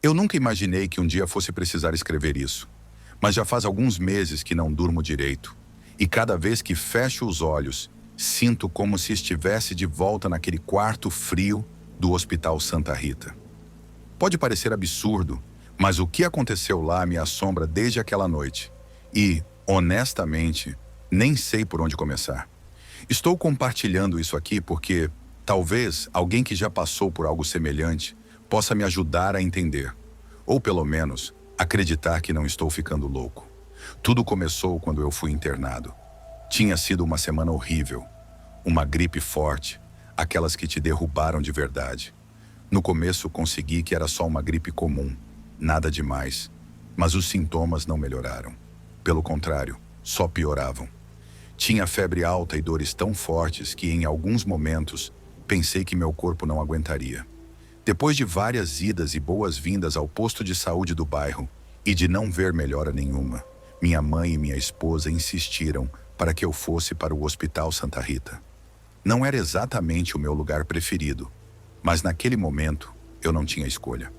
Eu nunca imaginei que um dia fosse precisar escrever isso, mas já faz alguns meses que não durmo direito. E cada vez que fecho os olhos, sinto como se estivesse de volta naquele quarto frio do Hospital Santa Rita. Pode parecer absurdo, mas o que aconteceu lá me assombra desde aquela noite. E, honestamente, nem sei por onde começar. Estou compartilhando isso aqui porque talvez alguém que já passou por algo semelhante possa me ajudar a entender, ou pelo menos acreditar que não estou ficando louco. Tudo começou quando eu fui internado. Tinha sido uma semana horrível, uma gripe forte, aquelas que te derrubaram de verdade. No começo consegui que era só uma gripe comum, nada demais, mas os sintomas não melhoraram. Pelo contrário, só pioravam. Tinha febre alta e dores tão fortes que em alguns momentos pensei que meu corpo não aguentaria. Depois de várias idas e boas-vindas ao posto de saúde do bairro e de não ver melhora nenhuma, minha mãe e minha esposa insistiram para que eu fosse para o Hospital Santa Rita. Não era exatamente o meu lugar preferido, mas naquele momento eu não tinha escolha.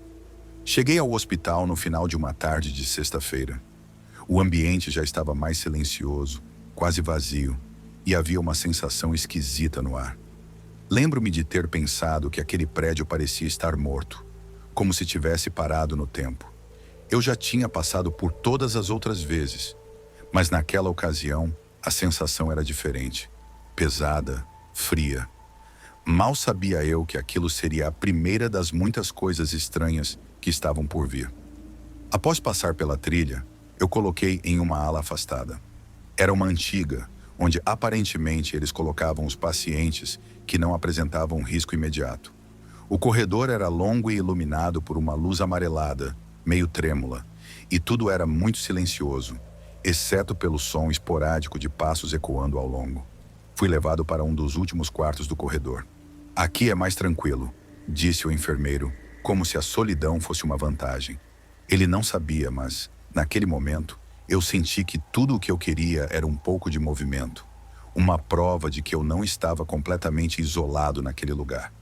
Cheguei ao hospital no final de uma tarde de sexta-feira. O ambiente já estava mais silencioso, quase vazio, e havia uma sensação esquisita no ar. Lembro-me de ter pensado que aquele prédio parecia estar morto, como se tivesse parado no tempo. Eu já tinha passado por todas as outras vezes, mas naquela ocasião a sensação era diferente, pesada, fria. Mal sabia eu que aquilo seria a primeira das muitas coisas estranhas que estavam por vir. Após passar pela trilha, eu coloquei em uma ala afastada. Era uma antiga, onde aparentemente eles colocavam os pacientes que não apresentavam risco imediato. O corredor era longo e iluminado por uma luz amarelada, meio trêmula, e tudo era muito silencioso, exceto pelo som esporádico de passos ecoando ao longo. Fui levado para um dos últimos quartos do corredor. Aqui é mais tranquilo, disse o enfermeiro, como se a solidão fosse uma vantagem. Ele não sabia, mas, naquele momento, eu senti que tudo o que eu queria era um pouco de movimento, uma prova de que eu não estava completamente isolado naquele lugar.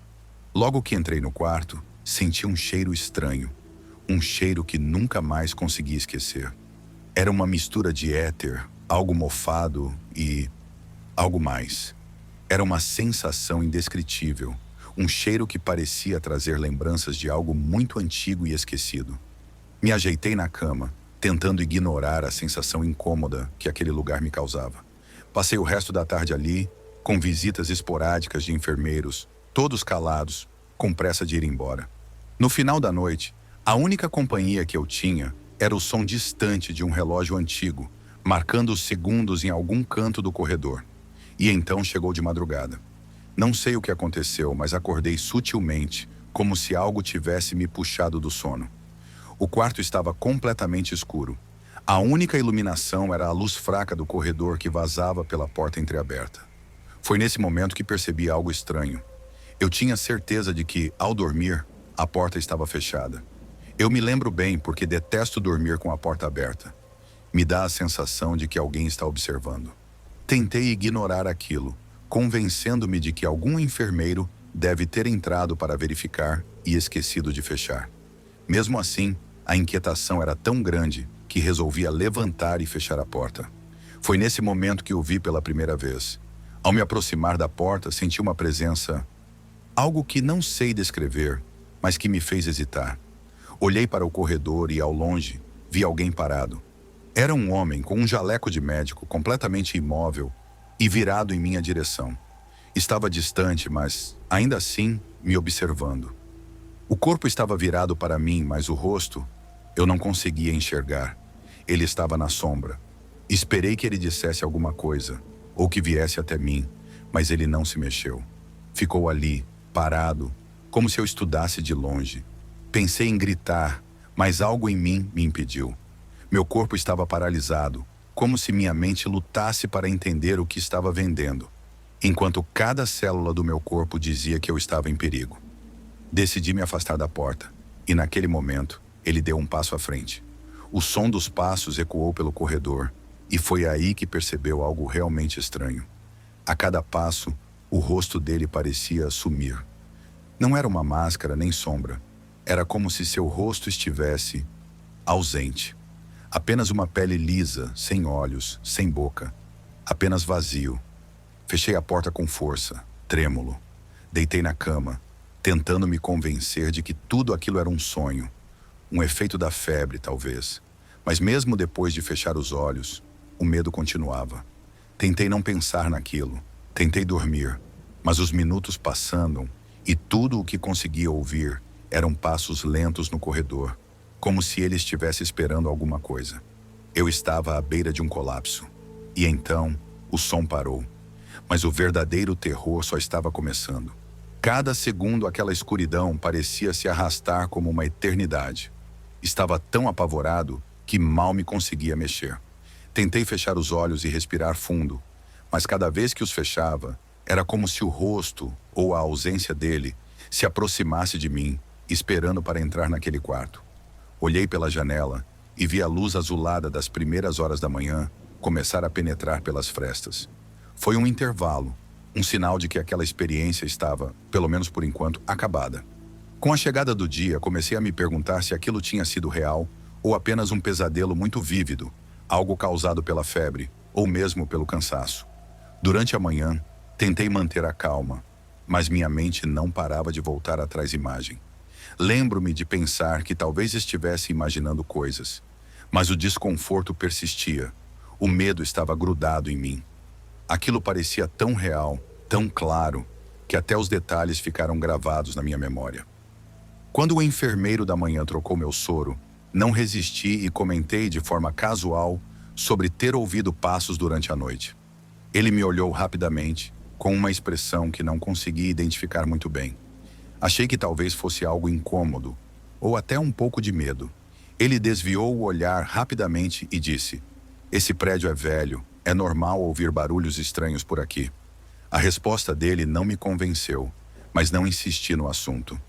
Logo que entrei no quarto, senti um cheiro estranho, um cheiro que nunca mais consegui esquecer. Era uma mistura de éter, algo mofado e algo mais. Era uma sensação indescritível, um cheiro que parecia trazer lembranças de algo muito antigo e esquecido. Me ajeitei na cama, tentando ignorar a sensação incômoda que aquele lugar me causava. Passei o resto da tarde ali, com visitas esporádicas de enfermeiros, todos calados, com pressa de ir embora. No final da noite, a única companhia que eu tinha era o som distante de um relógio antigo, marcando os segundos em algum canto do corredor. E então chegou de madrugada. Não sei o que aconteceu, mas acordei sutilmente, como se algo tivesse me puxado do sono. O quarto estava completamente escuro. A única iluminação era a luz fraca do corredor que vazava pela porta entreaberta. Foi nesse momento que percebi algo estranho. Eu tinha certeza de que, ao dormir, a porta estava fechada. Eu me lembro bem porque detesto dormir com a porta aberta. Me dá a sensação de que alguém está observando. Tentei ignorar aquilo, convencendo-me de que algum enfermeiro deve ter entrado para verificar e esquecido de fechar. Mesmo assim, a inquietação era tão grande que resolvia levantar e fechar a porta. Foi nesse momento que o vi pela primeira vez. Ao me aproximar da porta, senti uma presença, algo que não sei descrever, mas que me fez hesitar. Olhei para o corredor e, ao longe, vi alguém parado. Era um homem com um jaleco de médico completamente imóvel e virado em minha direção. Estava distante, mas, ainda assim, me observando. O corpo estava virado para mim, mas o rosto eu não conseguia enxergar. Ele estava na sombra. Esperei que ele dissesse alguma coisa, ou que viesse até mim, mas ele não se mexeu. Ficou ali, parado, como se eu estudasse de longe. Pensei em gritar, mas algo em mim me impediu. Meu corpo estava paralisado, como se minha mente lutasse para entender o que estava vendendo, enquanto cada célula do meu corpo dizia que eu estava em perigo. Decidi me afastar da porta, e naquele momento, ele deu um passo à frente. O som dos passos ecoou pelo corredor, e foi aí que percebeu algo realmente estranho. A cada passo, o rosto dele parecia sumir. Não era uma máscara nem sombra. Era como se seu rosto estivesse ausente. Apenas uma pele lisa, sem olhos, sem boca. Apenas vazio. Fechei a porta com força, trêmulo. Deitei na cama, tentando me convencer de que tudo aquilo era um sonho. Um efeito da febre, talvez. Mas mesmo depois de fechar os olhos, o medo continuava. Tentei não pensar naquilo. Tentei dormir. Mas os minutos passando e tudo o que conseguia ouvir eram passos lentos no corredor, como se ele estivesse esperando alguma coisa. Eu estava à beira de um colapso. E então, o som parou. Mas o verdadeiro terror só estava começando. Cada segundo aquela escuridão parecia se arrastar como uma eternidade. Estava tão apavorado que mal me conseguia mexer. Tentei fechar os olhos e respirar fundo, mas cada vez que os fechava, era como se o rosto, ou a ausência dele, se aproximasse de mim, esperando para entrar naquele quarto. Olhei pela janela e vi a luz azulada das primeiras horas da manhã começar a penetrar pelas frestas. Foi um intervalo, um sinal de que aquela experiência estava, pelo menos por enquanto, acabada. Com a chegada do dia, comecei a me perguntar se aquilo tinha sido real ou apenas um pesadelo muito vívido, algo causado pela febre ou mesmo pelo cansaço. Durante a manhã, tentei manter a calma, mas minha mente não parava de voltar atrás imagem. Lembro-me de pensar que talvez estivesse imaginando coisas, mas o desconforto persistia. O medo estava grudado em mim. Aquilo parecia tão real, tão claro, que até os detalhes ficaram gravados na minha memória. Quando o enfermeiro da manhã trocou meu soro, não resisti e comentei de forma casual sobre ter ouvido passos durante a noite. Ele me olhou rapidamente, com uma expressão que não consegui identificar muito bem. Achei que talvez fosse algo incômodo, ou até um pouco de medo. Ele desviou o olhar rapidamente e disse: "Esse prédio é velho, é normal ouvir barulhos estranhos por aqui." A resposta dele não me convenceu, mas não insisti no assunto.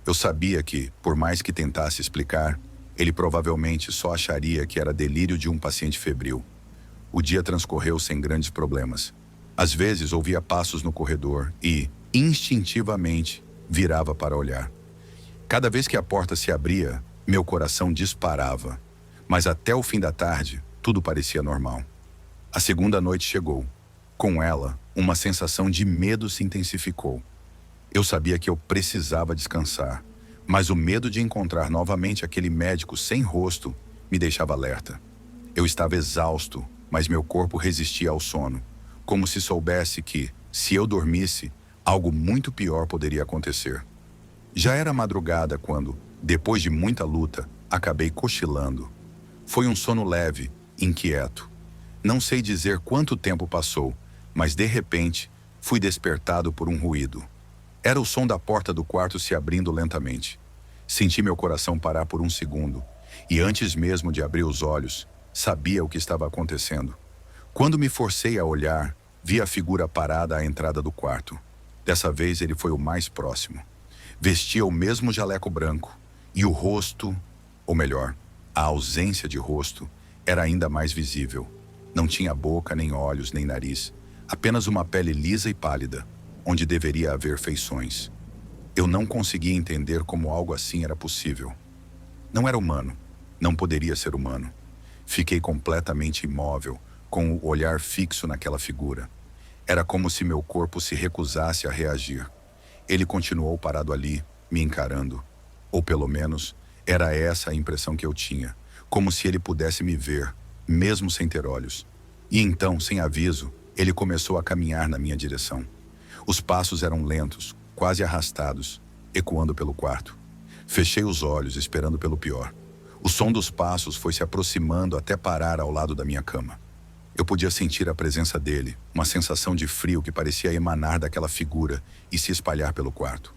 Eu sabia que, por mais que tentasse explicar, ele provavelmente só acharia que era delírio de um paciente febril. O dia transcorreu sem grandes problemas. Às vezes ouvia passos no corredor e, instintivamente, virava para olhar. Cada vez que a porta se abria, meu coração disparava. Mas até o fim da tarde, tudo parecia normal. A segunda noite chegou. Com ela, uma sensação de medo se intensificou. Eu sabia que eu precisava descansar, mas o medo de encontrar novamente aquele médico sem rosto me deixava alerta. Eu estava exausto, mas meu corpo resistia ao sono, como se soubesse que, se eu dormisse, algo muito pior poderia acontecer. Já era madrugada quando, depois de muita luta, acabei cochilando. Foi um sono leve, inquieto. Não sei dizer quanto tempo passou, mas de repente fui despertado por um ruído. Era o som da porta do quarto se abrindo lentamente. Senti meu coração parar por um segundo, e antes mesmo de abrir os olhos, sabia o que estava acontecendo. Quando me forcei a olhar, vi a figura parada à entrada do quarto. Dessa vez ele foi o mais próximo. Vestia o mesmo jaleco branco, e o rosto, ou melhor, a ausência de rosto, era ainda mais visível. Não tinha boca, nem olhos, nem nariz, apenas uma pele lisa e pálida, onde deveria haver feições. Eu não conseguia entender como algo assim era possível. Não era humano, não poderia ser humano. Fiquei completamente imóvel, com o olhar fixo naquela figura. Era como se meu corpo se recusasse a reagir. Ele continuou parado ali, me encarando. Ou pelo menos, era essa a impressão que eu tinha, como se ele pudesse me ver, mesmo sem ter olhos. E então, sem aviso, ele começou a caminhar na minha direção. Os passos eram lentos, quase arrastados, ecoando pelo quarto. Fechei os olhos, esperando pelo pior. O som dos passos foi se aproximando até parar ao lado da minha cama. Eu podia sentir a presença dele, uma sensação de frio que parecia emanar daquela figura e se espalhar pelo quarto.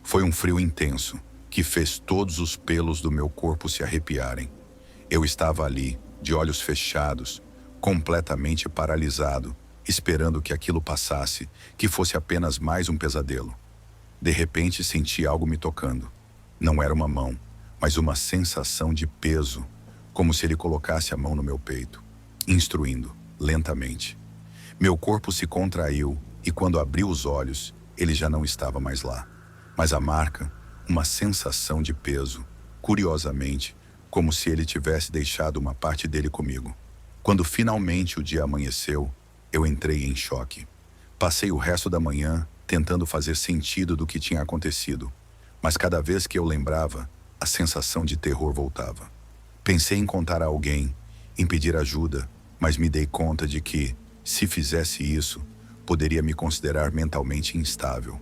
Foi um frio intenso, que fez todos os pelos do meu corpo se arrepiarem. Eu estava ali, de olhos fechados, completamente paralisado, esperando que aquilo passasse, que fosse apenas mais um pesadelo. De repente senti algo me tocando. Não era uma mão, mas uma sensação de peso, como se ele colocasse a mão no meu peito, instruindo, lentamente. Meu corpo se contraiu e quando abri os olhos, ele já não estava mais lá. Mas a marca, uma sensação de peso, curiosamente, como se ele tivesse deixado uma parte dele comigo. Quando finalmente o dia amanheceu, eu entrei em choque. Passei o resto da manhã tentando fazer sentido do que tinha acontecido, mas cada vez que eu lembrava, a sensação de terror voltava. Pensei em contar a alguém, em pedir ajuda, mas me dei conta de que, se fizesse isso, poderia me considerar mentalmente instável.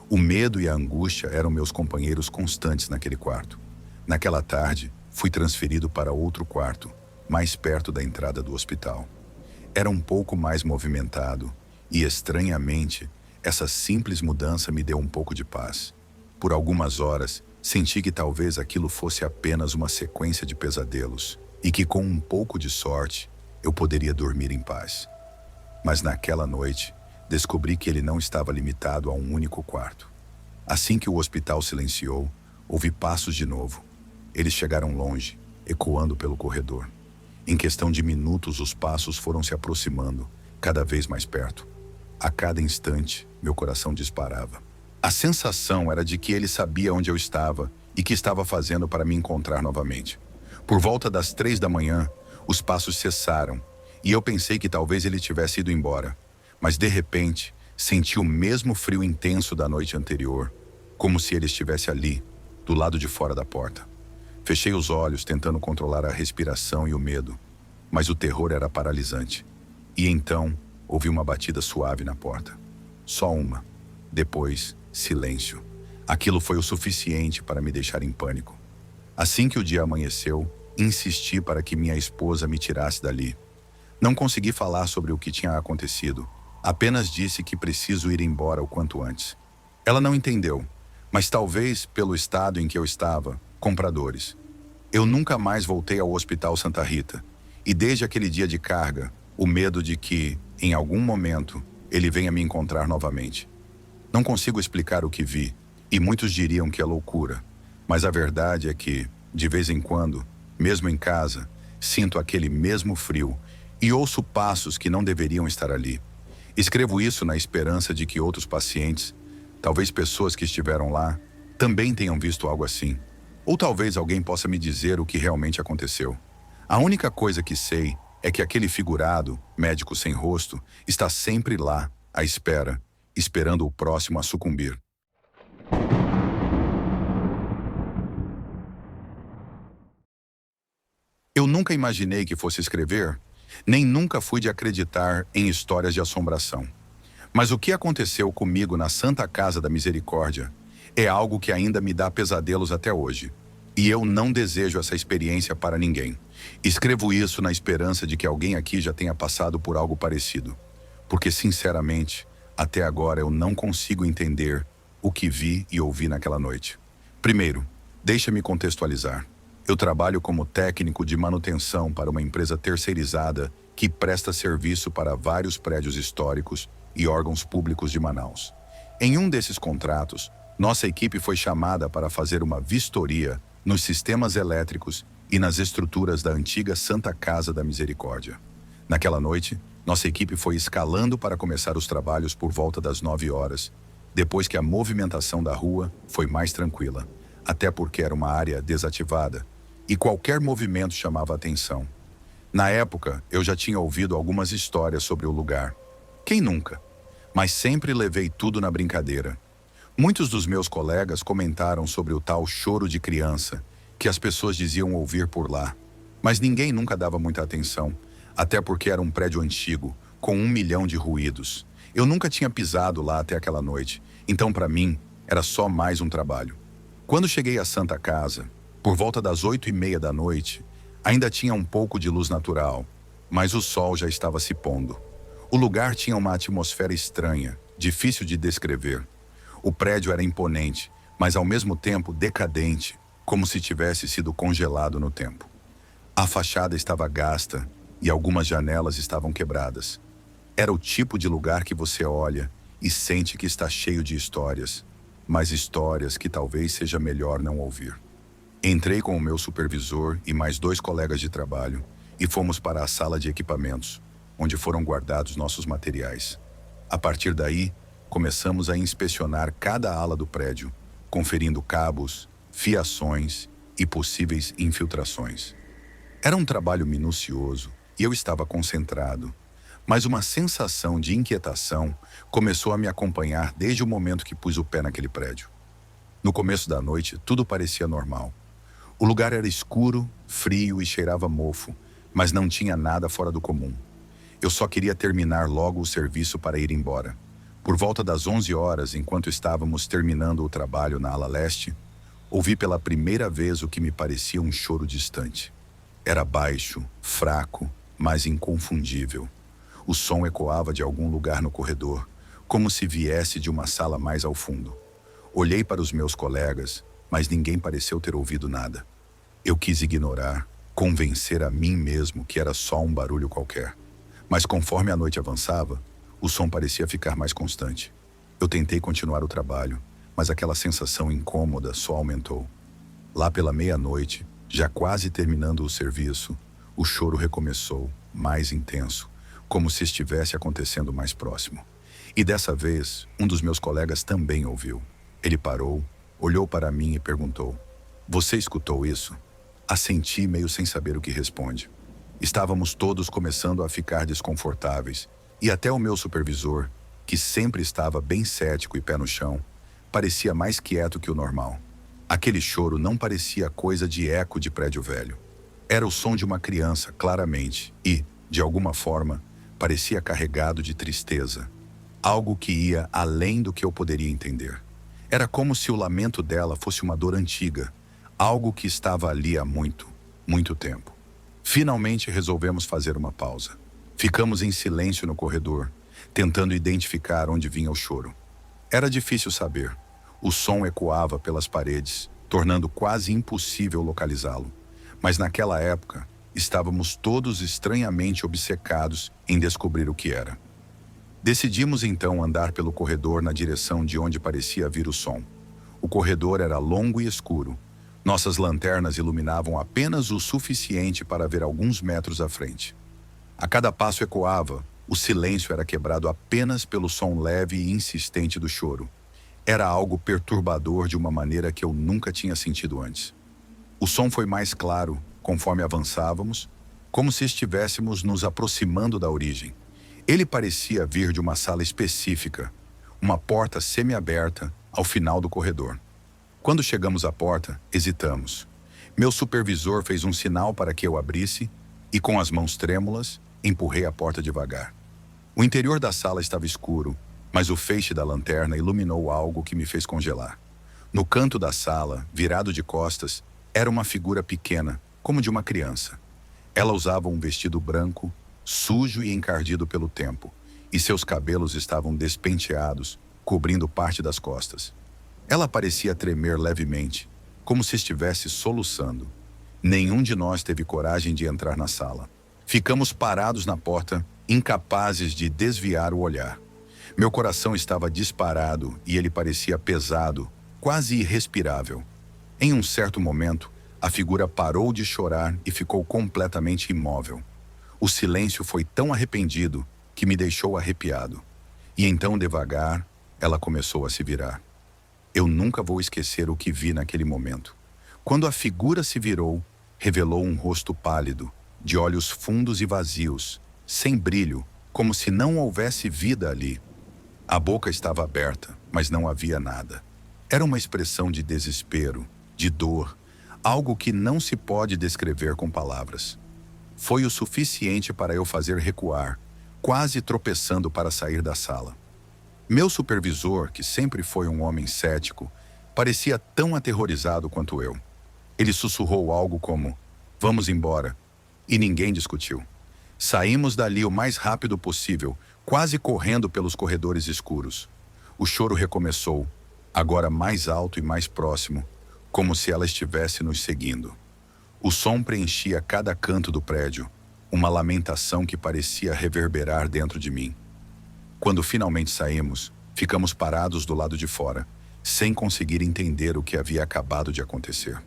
O medo e a angústia eram meus companheiros constantes naquele quarto. Naquela tarde, fui transferido para outro quarto, mais perto da entrada do hospital. Era um pouco mais movimentado e, estranhamente, essa simples mudança me deu um pouco de paz. Por algumas horas, senti que talvez aquilo fosse apenas uma sequência de pesadelos e que, com um pouco de sorte, eu poderia dormir em paz. Mas naquela noite, descobri que ele não estava limitado a um único quarto. Assim que o hospital silenciou, ouvi passos de novo. Eles chegaram longe, ecoando pelo corredor. Em questão de minutos, os passos foram se aproximando, cada vez mais perto. A cada instante, meu coração disparava. A sensação era de que ele sabia onde eu estava e que estava fazendo para me encontrar novamente. Por volta das 3 da manhã, os passos cessaram e eu pensei que talvez ele tivesse ido embora. Mas, de repente, senti o mesmo frio intenso da noite anterior, como se ele estivesse ali, do lado de fora da porta. Fechei os olhos, tentando controlar a respiração e o medo, mas o terror era paralisante. E então, ouvi uma batida suave na porta. Só uma. Depois, silêncio. Aquilo foi o suficiente para me deixar em pânico. Assim que o dia amanheceu, insisti para que minha esposa me tirasse dali. Não consegui falar sobre o que tinha acontecido. Apenas disse que preciso ir embora o quanto antes. Ela não entendeu, mas talvez pelo estado em que eu estava, compradores. Eu nunca mais voltei ao Hospital Santa Rita, e desde aquele dia de carga, o medo de que, em algum momento, ele venha me encontrar novamente. Não consigo explicar o que vi, e muitos diriam que é loucura, mas a verdade é que, de vez em quando, mesmo em casa, sinto aquele mesmo frio e ouço passos que não deveriam estar ali. Escrevo isso na esperança de que outros pacientes, talvez pessoas que estiveram lá, também tenham visto algo assim. Ou talvez alguém possa me dizer o que realmente aconteceu. A única coisa que sei é que aquele figurado, médico sem rosto, está sempre lá, à espera, esperando o próximo a sucumbir. Eu nunca imaginei que fosse escrever, nem nunca fui de acreditar em histórias de assombração. Mas o que aconteceu comigo na Santa Casa da Misericórdia é algo que ainda me dá pesadelos até hoje. E eu não desejo essa experiência para ninguém. Escrevo isso na esperança de que alguém aqui já tenha passado por algo parecido. Porque, sinceramente, até agora eu não consigo entender o que vi e ouvi naquela noite. Primeiro, deixa-me contextualizar. Eu trabalho como técnico de manutenção para uma empresa terceirizada que presta serviço para vários prédios históricos e órgãos públicos de Manaus. Em um desses contratos, nossa equipe foi chamada para fazer uma vistoria nos sistemas elétricos e nas estruturas da antiga Santa Casa da Misericórdia. Naquela noite, nossa equipe foi escalando para começar os trabalhos por volta das 9 horas, depois que a movimentação da rua foi mais tranquila, até porque era uma área desativada e qualquer movimento chamava atenção. Na época, eu já tinha ouvido algumas histórias sobre o lugar. Quem nunca? Mas sempre levei tudo na brincadeira. Muitos dos meus colegas comentaram sobre o tal choro de criança que as pessoas diziam ouvir por lá. Mas ninguém nunca dava muita atenção, até porque era um prédio antigo, com 1 milhão de ruídos. Eu nunca tinha pisado lá até aquela noite, então para mim era só mais um trabalho. Quando cheguei à Santa Casa, por volta das 8h30 da noite, ainda tinha um pouco de luz natural, mas o sol já estava se pondo. O lugar tinha uma atmosfera estranha, difícil de descrever. O prédio era imponente, mas ao mesmo tempo decadente, como se tivesse sido congelado no tempo. A fachada estava gasta e algumas janelas estavam quebradas. Era o tipo de lugar que você olha e sente que está cheio de histórias, mas histórias que talvez seja melhor não ouvir. Entrei com o meu supervisor e mais 2 colegas de trabalho e fomos para a sala de equipamentos, onde foram guardados nossos materiais. A partir daí, começamos a inspecionar cada ala do prédio, conferindo cabos, fiações e possíveis infiltrações. Era um trabalho minucioso e eu estava concentrado, mas uma sensação de inquietação começou a me acompanhar desde o momento que pus o pé naquele prédio. No começo da noite, tudo parecia normal. O lugar era escuro, frio e cheirava mofo, mas não tinha nada fora do comum. Eu só queria terminar logo o serviço para ir embora. Por volta das 11 horas, enquanto estávamos terminando o trabalho na ala leste, ouvi pela primeira vez o que me parecia um choro distante. Era baixo, fraco, mas inconfundível. O som ecoava de algum lugar no corredor, como se viesse de uma sala mais ao fundo. Olhei para os meus colegas, mas ninguém pareceu ter ouvido nada. Eu quis ignorar, convencer a mim mesmo que era só um barulho qualquer. Mas conforme a noite avançava, o som parecia ficar mais constante. Eu tentei continuar o trabalho, mas aquela sensação incômoda só aumentou. Lá pela meia-noite, já quase terminando o serviço, o choro recomeçou, mais intenso, como se estivesse acontecendo mais próximo. E dessa vez, um dos meus colegas também ouviu. Ele parou, olhou para mim e perguntou: "Você escutou isso?" Assenti meio sem saber o que responde. Estávamos todos começando a ficar desconfortáveis, e até o meu supervisor, que sempre estava bem cético e pé no chão, parecia mais quieto que o normal. Aquele choro não parecia coisa de eco de prédio velho. Era o som de uma criança, claramente, e, de alguma forma, parecia carregado de tristeza. Algo que ia além do que eu poderia entender. Era como se o lamento dela fosse uma dor antiga, algo que estava ali há muito, muito tempo. Finalmente resolvemos fazer uma pausa. Ficamos em silêncio no corredor, tentando identificar onde vinha o choro. Era difícil saber. O som ecoava pelas paredes, tornando quase impossível localizá-lo. Mas naquela época, estávamos todos estranhamente obcecados em descobrir o que era. Decidimos então andar pelo corredor na direção de onde parecia vir o som. O corredor era longo e escuro. Nossas lanternas iluminavam apenas o suficiente para ver alguns metros à frente. A cada passo ecoava, o silêncio era quebrado apenas pelo som leve e insistente do choro. Era algo perturbador de uma maneira que eu nunca tinha sentido antes. O som foi mais claro conforme avançávamos, como se estivéssemos nos aproximando da origem. Ele parecia vir de uma sala específica, uma porta semi-aberta ao final do corredor. Quando chegamos à porta, hesitamos. Meu supervisor fez um sinal para que eu abrisse e, com as mãos trêmulas, empurrei a porta devagar. O interior da sala estava escuro, mas o feixe da lanterna iluminou algo que me fez congelar. No canto da sala, virado de costas, era uma figura pequena, como de uma criança. Ela usava um vestido branco, sujo e encardido pelo tempo, e seus cabelos estavam despenteados, cobrindo parte das costas. Ela parecia tremer levemente, como se estivesse soluçando. Nenhum de nós teve coragem de entrar na sala. Ficamos parados na porta, incapazes de desviar o olhar. Meu coração estava disparado e ele parecia pesado, quase irrespirável. Em um certo momento, a figura parou de chorar e ficou completamente imóvel. O silêncio foi tão arrependido que me deixou arrepiado. E então, devagar, ela começou a se virar. Eu nunca vou esquecer o que vi naquele momento. Quando a figura se virou, revelou um rosto pálido, de olhos fundos e vazios, sem brilho, como se não houvesse vida ali. A boca estava aberta, mas não havia nada. Era uma expressão de desespero, de dor, algo que não se pode descrever com palavras. Foi o suficiente para eu fazer recuar, quase tropeçando para sair da sala. Meu supervisor, que sempre foi um homem cético, parecia tão aterrorizado quanto eu. Ele sussurrou algo como: "Vamos embora", e ninguém discutiu. Saímos dali o mais rápido possível, quase correndo pelos corredores escuros. O choro recomeçou, agora mais alto e mais próximo, como se ela estivesse nos seguindo. O som preenchia cada canto do prédio, uma lamentação que parecia reverberar dentro de mim. Quando finalmente saímos, ficamos parados do lado de fora, sem conseguir entender o que havia acabado de acontecer.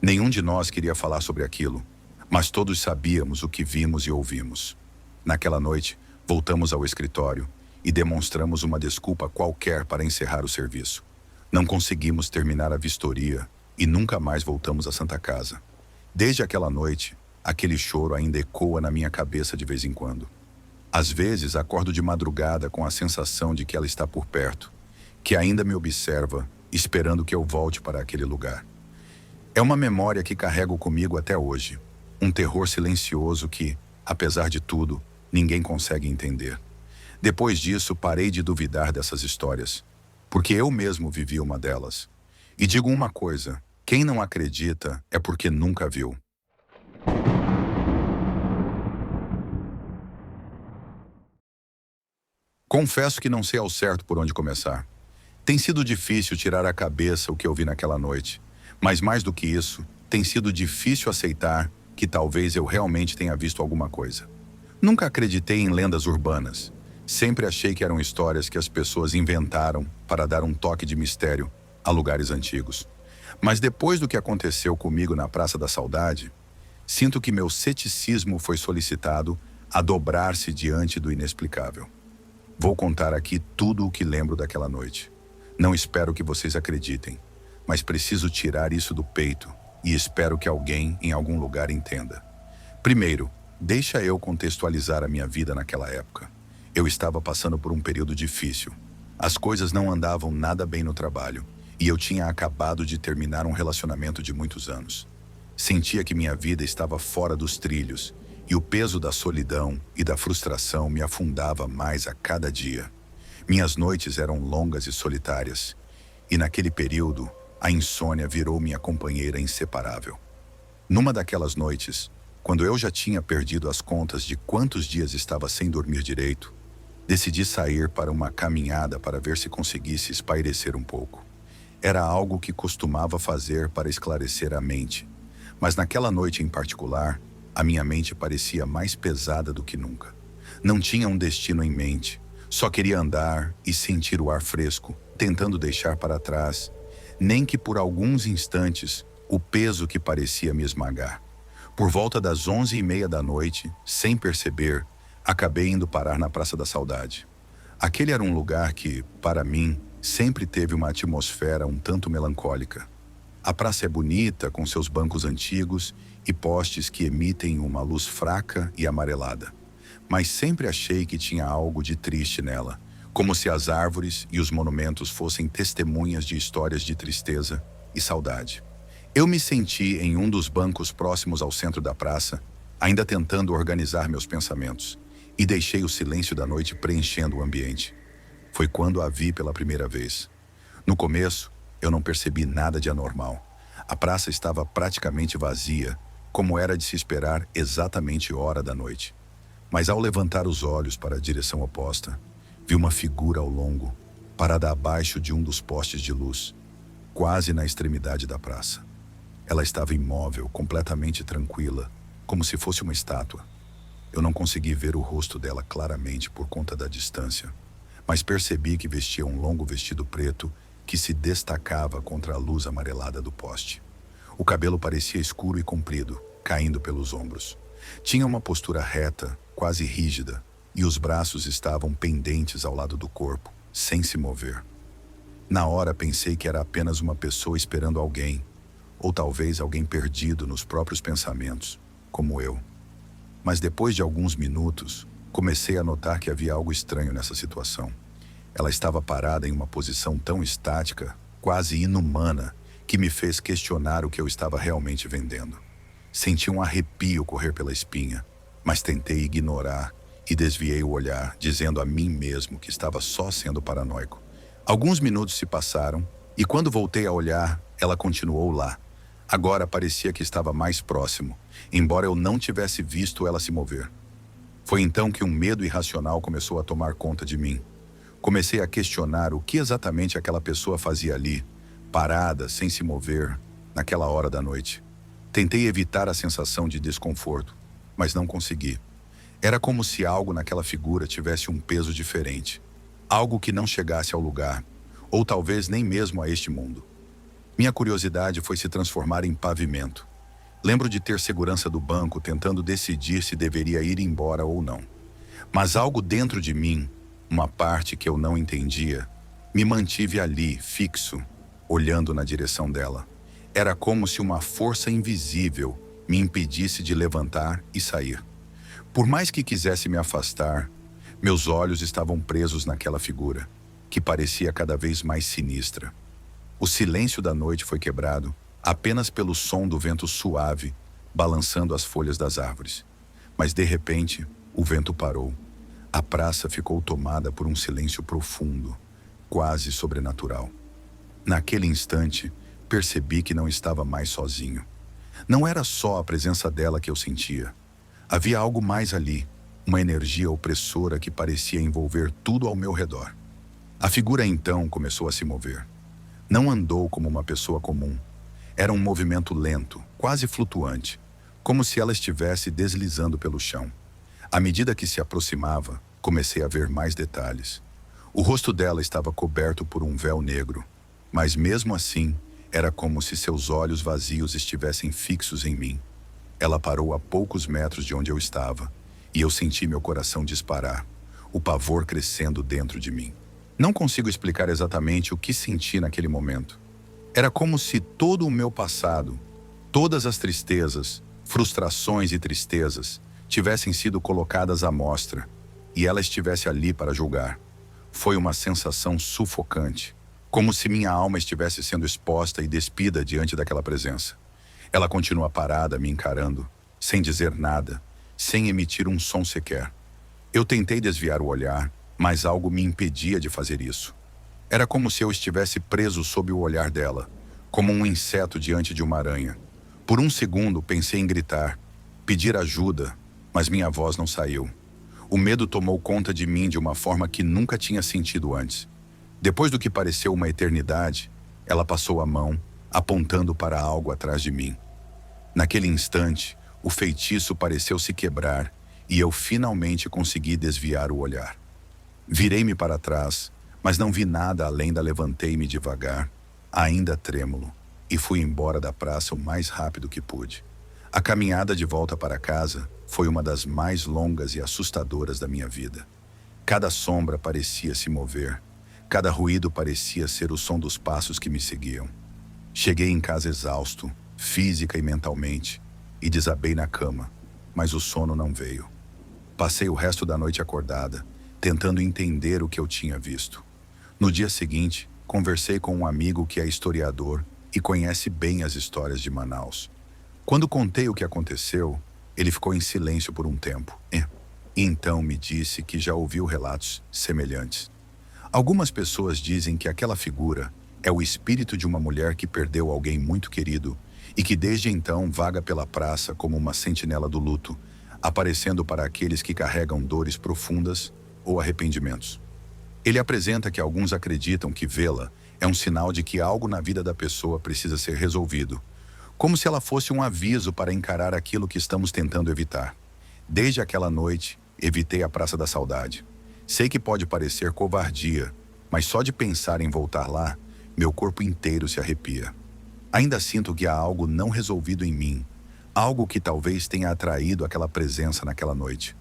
Nenhum de nós queria falar sobre aquilo, mas todos sabíamos o que vimos e ouvimos. Naquela noite, voltamos ao escritório e demonstramos uma desculpa qualquer para encerrar o serviço. Não conseguimos terminar a vistoria e nunca mais voltamos à Santa Casa. Desde aquela noite, aquele choro ainda ecoa na minha cabeça de vez em quando. Às vezes, acordo de madrugada com a sensação de que ela está por perto, que ainda me observa, esperando que eu volte para aquele lugar. É uma memória que carrego comigo até hoje, um terror silencioso que, apesar de tudo, ninguém consegue entender. Depois disso, parei de duvidar dessas histórias, porque eu mesmo vivi uma delas. E digo uma coisa: quem não acredita é porque nunca viu. Confesso que não sei ao certo por onde começar. Tem sido difícil tirar à cabeça o que eu vi naquela noite, mas mais do que isso, tem sido difícil aceitar que talvez eu realmente tenha visto alguma coisa. Nunca acreditei em lendas urbanas. Sempre achei que eram histórias que as pessoas inventaram para dar um toque de mistério a lugares antigos. Mas depois do que aconteceu comigo na Praça da Saudade, sinto que meu ceticismo foi solicitado a dobrar-se diante do inexplicável. Vou contar aqui tudo o que lembro daquela noite. Não espero que vocês acreditem, mas preciso tirar isso do peito e espero que alguém em algum lugar entenda. Primeiro, deixa eu contextualizar a minha vida naquela época. Eu estava passando por um período difícil. As coisas não andavam nada bem no trabalho e eu tinha acabado de terminar um relacionamento de muitos anos. Sentia que minha vida estava fora dos trilhos e o peso da solidão e da frustração me afundava mais a cada dia. Minhas noites eram longas e solitárias, e naquele período, a insônia virou minha companheira inseparável. Numa daquelas noites, quando eu já tinha perdido as contas de quantos dias estava sem dormir direito, decidi sair para uma caminhada para ver se conseguisse espairecer um pouco. Era algo que costumava fazer para esclarecer a mente, mas naquela noite em particular, a minha mente parecia mais pesada do que nunca. Não tinha um destino em mente, só queria andar e sentir o ar fresco, tentando deixar para trás, nem que por alguns instantes, o peso que parecia me esmagar. Por volta das 11h30 da noite, sem perceber, acabei indo parar na Praça da Saudade. Aquele era um lugar que, para mim, sempre teve uma atmosfera um tanto melancólica. A praça é bonita, com seus bancos antigos e postes que emitem uma luz fraca e amarelada. Mas sempre achei que tinha algo de triste nela, como se as árvores e os monumentos fossem testemunhas de histórias de tristeza e saudade. Eu me senti em um dos bancos próximos ao centro da praça, ainda tentando organizar meus pensamentos, e deixei o silêncio da noite preenchendo o ambiente. Foi quando a vi pela primeira vez. No começo, eu não percebi nada de anormal. A praça estava praticamente vazia, como era de se esperar exatamente hora da noite. Mas ao levantar os olhos para a direção oposta, vi uma figura ao longo, parada abaixo de um dos postes de luz, quase na extremidade da praça. Ela estava imóvel, completamente tranquila, como se fosse uma estátua. Eu não consegui ver o rosto dela claramente por conta da distância, mas percebi que vestia um longo vestido preto que se destacava contra a luz amarelada do poste. O cabelo parecia escuro e comprido, caindo pelos ombros. Tinha uma postura reta, quase rígida, e os braços estavam pendentes ao lado do corpo, sem se mover. Na hora pensei que era apenas uma pessoa esperando alguém, ou talvez alguém perdido nos próprios pensamentos, como eu. Mas depois de alguns minutos, comecei a notar que havia algo estranho nessa situação. Ela estava parada em uma posição tão estática, quase inumana, que me fez questionar o que eu estava realmente vendendo. Senti um arrepio correr pela espinha, mas tentei ignorar e desviei o olhar, dizendo a mim mesmo que estava só sendo paranoico. Alguns minutos se passaram e quando voltei a olhar, ela continuou lá. Agora parecia que estava mais próximo, embora eu não tivesse visto ela se mover. Foi então que um medo irracional começou a tomar conta de mim. Comecei a questionar o que exatamente aquela pessoa fazia ali, parada, sem se mover, naquela hora da noite. Tentei evitar a sensação de desconforto, mas não consegui. Era como se algo naquela figura tivesse um peso diferente. Algo que não chegasse ao lugar, ou talvez nem mesmo a este mundo. Minha curiosidade foi se transformar em pavimento. Lembro de ter segurança do banco tentando decidir se deveria ir embora ou não. Mas algo dentro de mim, uma parte que eu não entendia, me mantive ali, fixo, olhando na direção dela. Era como se uma força invisível me impedisse de levantar e sair. Por mais que quisesse me afastar, meus olhos estavam presos naquela figura, que parecia cada vez mais sinistra. O silêncio da noite foi quebrado apenas pelo som do vento suave balançando as folhas das árvores. Mas de repente, o vento parou. A praça ficou tomada por um silêncio profundo, quase sobrenatural. Naquele instante, percebi que não estava mais sozinho. Não era só a presença dela que eu sentia. Havia algo mais ali, uma energia opressora que parecia envolver tudo ao meu redor. A figura então começou a se mover. Não andou como uma pessoa comum. Era um movimento lento, quase flutuante, como se ela estivesse deslizando pelo chão. À medida que se aproximava, comecei a ver mais detalhes. O rosto dela estava coberto por um véu negro, mas mesmo assim, era como se seus olhos vazios estivessem fixos em mim. Ela parou a poucos metros de onde eu estava, e eu senti meu coração disparar, o pavor crescendo dentro de mim. Não consigo explicar exatamente o que senti naquele momento. Era como se todo o meu passado, todas as tristezas, frustrações e tristezas, tivessem sido colocadas à mostra, e ela estivesse ali para julgar. Foi uma sensação sufocante, como se minha alma estivesse sendo exposta e despida diante daquela presença. Ela continua parada, me encarando, sem dizer nada, sem emitir um som sequer. Eu tentei desviar o olhar, mas algo me impedia de fazer isso. Era como se eu estivesse preso sob o olhar dela, como um inseto diante de uma aranha. Por um segundo pensei em gritar, pedir ajuda, mas minha voz não saiu. O medo tomou conta de mim de uma forma que nunca tinha sentido antes. Depois do que pareceu uma eternidade, ela passou a mão, apontando para algo atrás de mim. Naquele instante, o feitiço pareceu se quebrar e eu finalmente consegui desviar o olhar. Virei-me para trás, mas não vi nada além da levantei-me devagar, ainda trêmulo, e fui embora da praça o mais rápido que pude. A caminhada de volta para casa foi uma das mais longas e assustadoras da minha vida. Cada sombra parecia se mover, cada ruído parecia ser o som dos passos que me seguiam. Cheguei em casa exausto, física e mentalmente, e desabei na cama, mas o sono não veio. Passei o resto da noite acordada, tentando entender o que eu tinha visto. No dia seguinte, conversei com um amigo que é historiador e conhece bem as histórias de Manaus. Quando contei o que aconteceu, ele ficou em silêncio por um tempo. E então me disse que já ouviu relatos semelhantes. Algumas pessoas dizem que aquela figura é o espírito de uma mulher que perdeu alguém muito querido e que desde então vaga pela praça como uma sentinela do luto, aparecendo para aqueles que carregam dores profundas ou arrependimentos. Ele apresenta que alguns acreditam que vê-la é um sinal de que algo na vida da pessoa precisa ser resolvido, como se ela fosse um aviso para encarar aquilo que estamos tentando evitar. Desde aquela noite, evitei a Praça da Saudade. Sei que pode parecer covardia, mas só de pensar em voltar lá, meu corpo inteiro se arrepia. Ainda sinto que há algo não resolvido em mim, algo que talvez tenha atraído aquela presença naquela noite.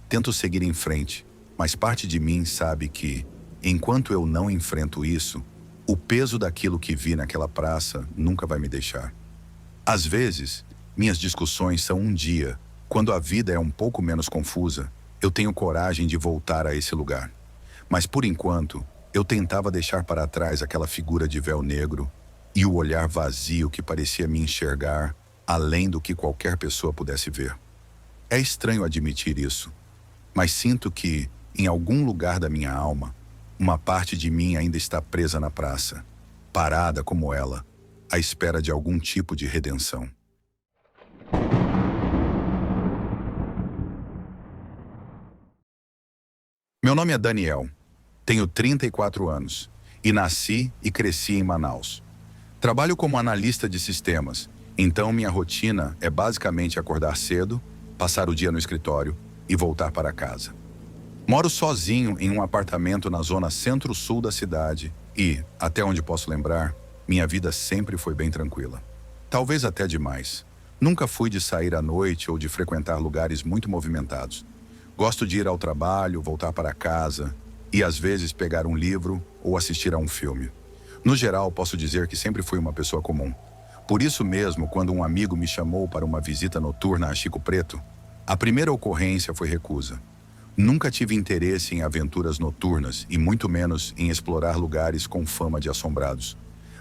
Tento seguir em frente, mas parte de mim sabe que, enquanto eu não enfrento isso, o peso daquilo que vi naquela praça nunca vai me deixar. Às vezes, minhas discussões são um dia, quando a vida é um pouco menos confusa, eu tenho coragem de voltar a esse lugar. Mas por enquanto, eu tentava deixar para trás aquela figura de véu negro e o olhar vazio que parecia me enxergar além do que qualquer pessoa pudesse ver. É estranho admitir isso, mas sinto que, em algum lugar da minha alma, uma parte de mim ainda está presa na praça, parada como ela, à espera de algum tipo de redenção. Meu nome é Daniel, tenho 34 anos e nasci e cresci em Manaus. Trabalho como analista de sistemas, então minha rotina é basicamente acordar cedo, passar o dia no escritório e voltar para casa. Moro sozinho em um apartamento na zona centro-sul da cidade e, até onde posso lembrar, minha vida sempre foi bem tranquila. Talvez até demais. Nunca fui de sair à noite ou de frequentar lugares muito movimentados. Gosto de ir ao trabalho, voltar para casa e às vezes pegar um livro ou assistir a um filme. No geral, posso dizer que sempre fui uma pessoa comum. Por isso mesmo, quando um amigo me chamou para uma visita noturna a Chico Preto, a primeira ocorrência foi recusa. Nunca tive interesse em aventuras noturnas e muito menos em explorar lugares com fama de assombrados.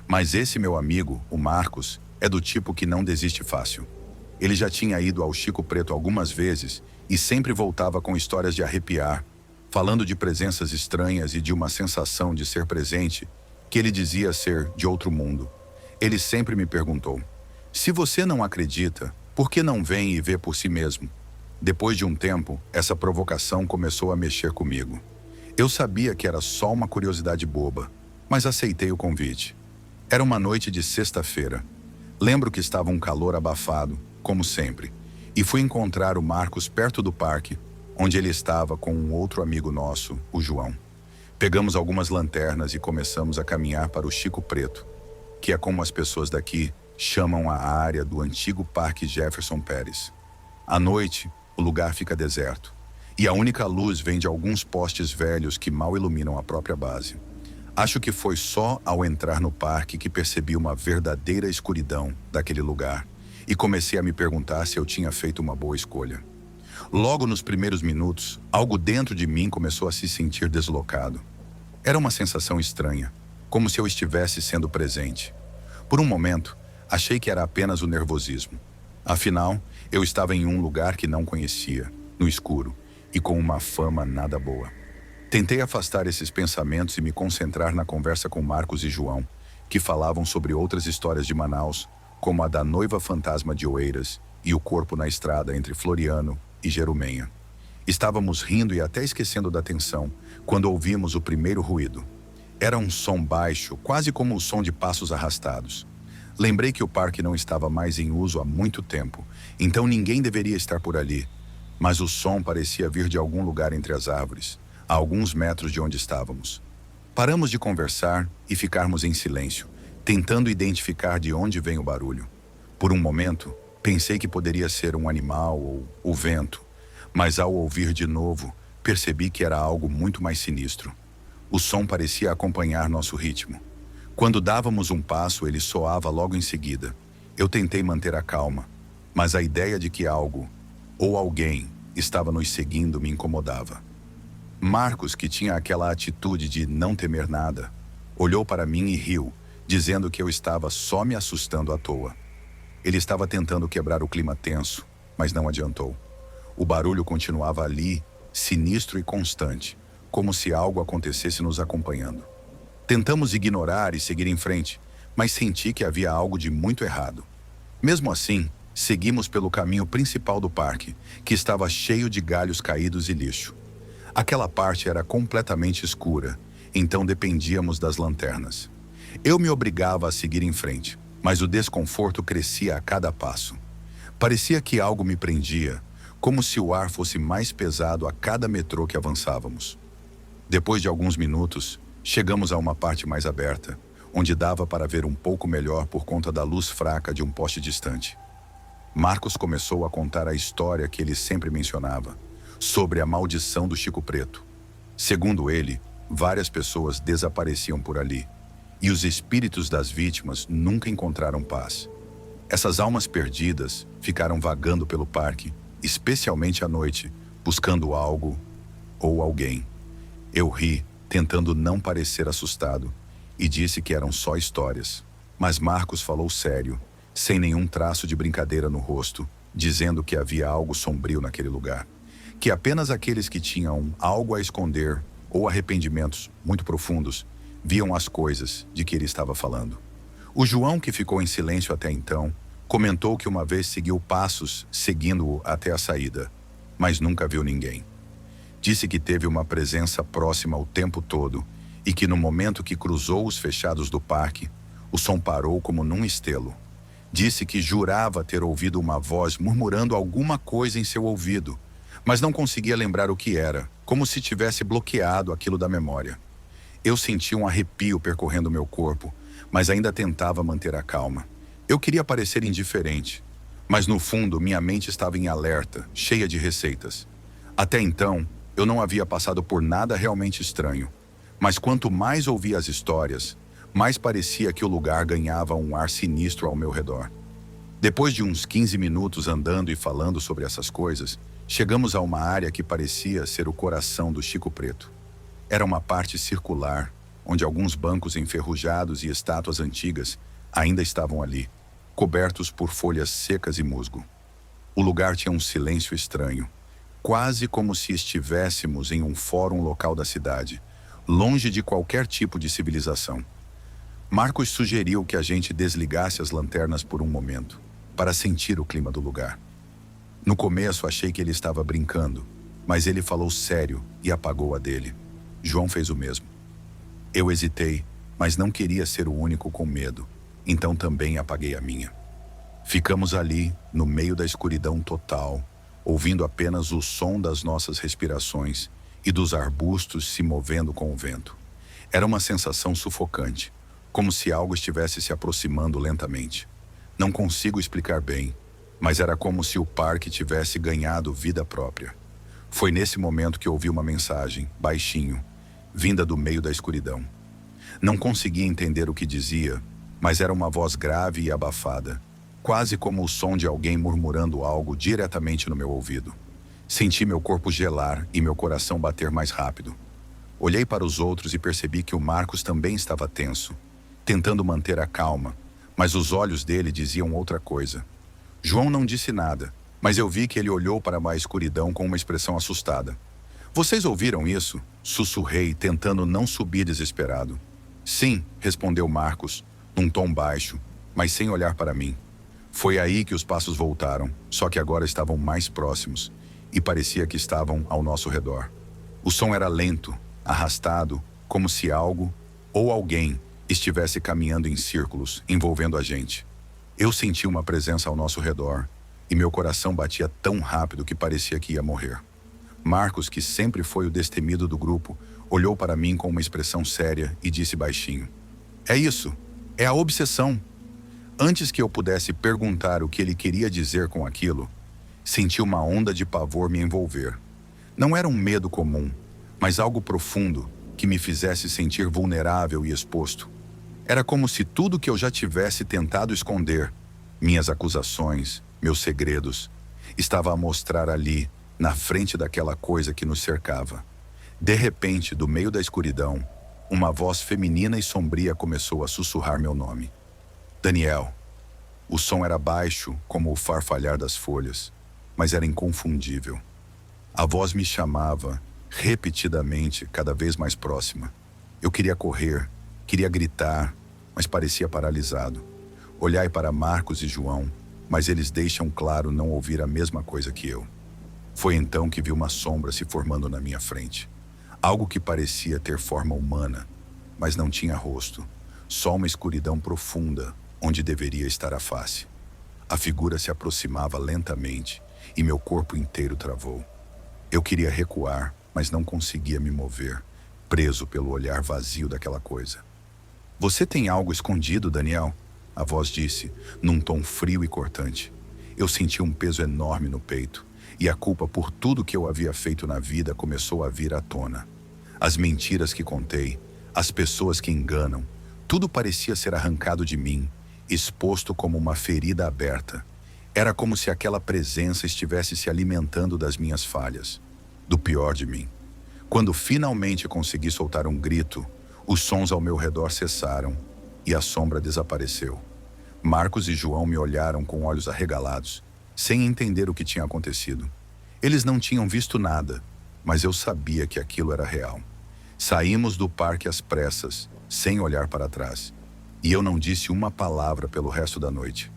Mas esse meu amigo, o Marcos, é do tipo que não desiste fácil. Ele já tinha ido ao Chico Preto algumas vezes e sempre voltava com histórias de arrepiar, falando de presenças estranhas e de uma sensação de ser presente que ele dizia ser de outro mundo. Ele sempre me perguntou: se você não acredita, por que não vem e vê por si mesmo? Depois de um tempo, essa provocação começou a mexer comigo. Eu sabia que era só uma curiosidade boba, mas aceitei o convite. Era uma noite de sexta-feira. Lembro que estava um calor abafado, como sempre, e fui encontrar o Marcos perto do parque, onde ele estava com um outro amigo nosso, o João. Pegamos algumas lanternas e começamos a caminhar para o Chico Preto, que é como as pessoas daqui chamam a área do antigo Parque Jefferson Pérez. À noite, o lugar fica deserto, e a única luz vem de alguns postes velhos que mal iluminam a própria base. Acho que foi só ao entrar no parque que percebi uma verdadeira escuridão daquele lugar e comecei a me perguntar se eu tinha feito uma boa escolha. Logo nos primeiros minutos, algo dentro de mim começou a se sentir deslocado. Era uma sensação estranha, como se eu estivesse sendo presente. Por um momento, achei que era apenas o nervosismo. Afinal, eu estava em um lugar que não conhecia, no escuro, e com uma fama nada boa. Tentei afastar esses pensamentos e me concentrar na conversa com Marcos e João, que falavam sobre outras histórias de Manaus, como a da noiva fantasma de Oeiras e o corpo na estrada entre Floriano e Jerumenha. Estávamos rindo e até esquecendo da tensão, quando ouvimos o primeiro ruído. Era um som baixo, quase como o som de passos arrastados. Lembrei que o parque não estava mais em uso há muito tempo, então ninguém deveria estar por ali. Mas o som parecia vir de algum lugar entre as árvores, a alguns metros de onde estávamos. Paramos de conversar e ficarmos em silêncio, tentando identificar de onde vem o barulho. Por um momento, pensei que poderia ser um animal ou o vento, mas ao ouvir de novo, percebi que era algo muito mais sinistro. O som parecia acompanhar nosso ritmo. Quando dávamos um passo, ele soava logo em seguida. Eu tentei manter a calma, mas a ideia de que algo, ou alguém, estava nos seguindo me incomodava. Marcos, que tinha aquela atitude de não temer nada, olhou para mim e riu, dizendo que eu estava só me assustando à toa. Ele estava tentando quebrar o clima tenso, mas não adiantou. O barulho continuava ali, sinistro e constante, como se algo acontecesse nos acompanhando. Tentamos ignorar e seguir em frente, mas senti que havia algo de muito errado. Mesmo assim, seguimos pelo caminho principal do parque, que estava cheio de galhos caídos e lixo. Aquela parte era completamente escura, então dependíamos das lanternas. Eu me obrigava a seguir em frente, mas o desconforto crescia a cada passo. Parecia que algo me prendia, como se o ar fosse mais pesado a cada metrô que avançávamos. Depois de alguns minutos, chegamos a uma parte mais aberta, onde dava para ver um pouco melhor por conta da luz fraca de um poste distante. Marcos começou a contar a história que ele sempre mencionava, sobre a maldição do Chico Preto. Segundo ele, várias pessoas desapareciam por ali, e os espíritos das vítimas nunca encontraram paz. Essas almas perdidas ficaram vagando pelo parque, especialmente à noite, buscando algo ou alguém. Eu ri, tentando não parecer assustado, e disse que eram só histórias. Mas Marcos falou sério, sem nenhum traço de brincadeira no rosto, dizendo que havia algo sombrio naquele lugar, que apenas aqueles que tinham algo a esconder ou arrependimentos muito profundos viam as coisas de que ele estava falando. O João, que ficou em silêncio até então, comentou que uma vez seguiu passos seguindo-o até a saída, mas nunca viu ninguém. Disse que teve uma presença próxima o tempo todo e que no momento que cruzou os fechados do parque, o som parou como num estelo. Disse que jurava ter ouvido uma voz murmurando alguma coisa em seu ouvido, mas não conseguia lembrar o que era, como se tivesse bloqueado aquilo da memória. Eu senti um arrepio percorrendo meu corpo, mas ainda tentava manter a calma. Eu queria parecer indiferente, mas no fundo minha mente estava em alerta, cheia de receitas. Até então, eu não havia passado por nada realmente estranho, mas quanto mais ouvia as histórias, mais parecia que o lugar ganhava um ar sinistro ao meu redor. Depois de uns 15 minutos andando e falando sobre essas coisas, chegamos a uma área que parecia ser o coração do Chico Preto. Era uma parte circular, onde alguns bancos enferrujados e estátuas antigas ainda estavam ali, cobertos por folhas secas e musgo. O lugar tinha um silêncio estranho, quase como se estivéssemos em um fórum local da cidade, longe de qualquer tipo de civilização. Marcos sugeriu que a gente desligasse as lanternas por um momento, para sentir o clima do lugar. No começo achei que ele estava brincando, mas ele falou sério e apagou a dele. João fez o mesmo. Eu hesitei, mas não queria ser o único com medo, então também apaguei a minha. Ficamos ali, no meio da escuridão total, ouvindo apenas o som das nossas respirações e dos arbustos se movendo com o vento. Era uma sensação sufocante, como se algo estivesse se aproximando lentamente. Não consigo explicar bem, mas era como se o parque tivesse ganhado vida própria. Foi nesse momento que ouvi uma mensagem, baixinho, vinda do meio da escuridão. Não conseguia entender o que dizia, mas era uma voz grave e abafada, quase como o som de alguém murmurando algo diretamente no meu ouvido. Senti meu corpo gelar e meu coração bater mais rápido. Olhei para os outros e percebi que o Marcos também estava tenso, tentando manter a calma, mas os olhos dele diziam outra coisa. João não disse nada, mas eu vi que ele olhou para a escuridão com uma expressão assustada. Vocês ouviram isso? Sussurrei, tentando não subir desesperado. Sim, respondeu Marcos, num tom baixo, mas sem olhar para mim. Foi aí que os passos voltaram, só que agora estavam mais próximos, e parecia que estavam ao nosso redor. O som era lento, arrastado, como se algo, ou alguém, estivesse caminhando em círculos, envolvendo a gente. Eu senti uma presença ao nosso redor, e meu coração batia tão rápido que parecia que ia morrer. Marcos, que sempre foi o destemido do grupo, olhou para mim com uma expressão séria e disse baixinho: "É isso, é a obsessão." Antes que eu pudesse perguntar o que ele queria dizer com aquilo, senti uma onda de pavor me envolver. Não era um medo comum, mas algo profundo que me fizesse sentir vulnerável e exposto. Era como se tudo que eu já tivesse tentado esconder, minhas acusações, meus segredos, estava a mostrar ali, na frente daquela coisa que nos cercava. De repente, do meio da escuridão, uma voz feminina e sombria começou a sussurrar meu nome. Daniel. O som era baixo, como o farfalhar das folhas, mas era inconfundível. A voz me chamava, repetidamente, cada vez mais próxima. Eu queria correr, queria gritar, mas parecia paralisado. Olhai para Marcos e João, mas eles deixam claro não ouvir a mesma coisa que eu. Foi então que vi uma sombra se formando na minha frente. Algo que parecia ter forma humana, mas não tinha rosto. Só uma escuridão profunda, onde deveria estar a face. A figura se aproximava lentamente e meu corpo inteiro travou. Eu queria recuar, mas não conseguia me mover, preso pelo olhar vazio daquela coisa. "Você tem algo escondido, Daniel?" A voz disse, num tom frio e cortante. Eu senti um peso enorme no peito, e a culpa por tudo que eu havia feito na vida começou a vir à tona. As mentiras que contei, as pessoas que enganam, tudo parecia ser arrancado de mim, exposto como uma ferida aberta. Era como se aquela presença estivesse se alimentando das minhas falhas, do pior de mim. Quando finalmente consegui soltar um grito, os sons ao meu redor cessaram e a sombra desapareceu. Marcos e João me olharam com olhos arregalados, sem entender o que tinha acontecido. Eles não tinham visto nada, mas eu sabia que aquilo era real. Saímos do parque às pressas, sem olhar para trás, e eu não disse uma palavra pelo resto da noite.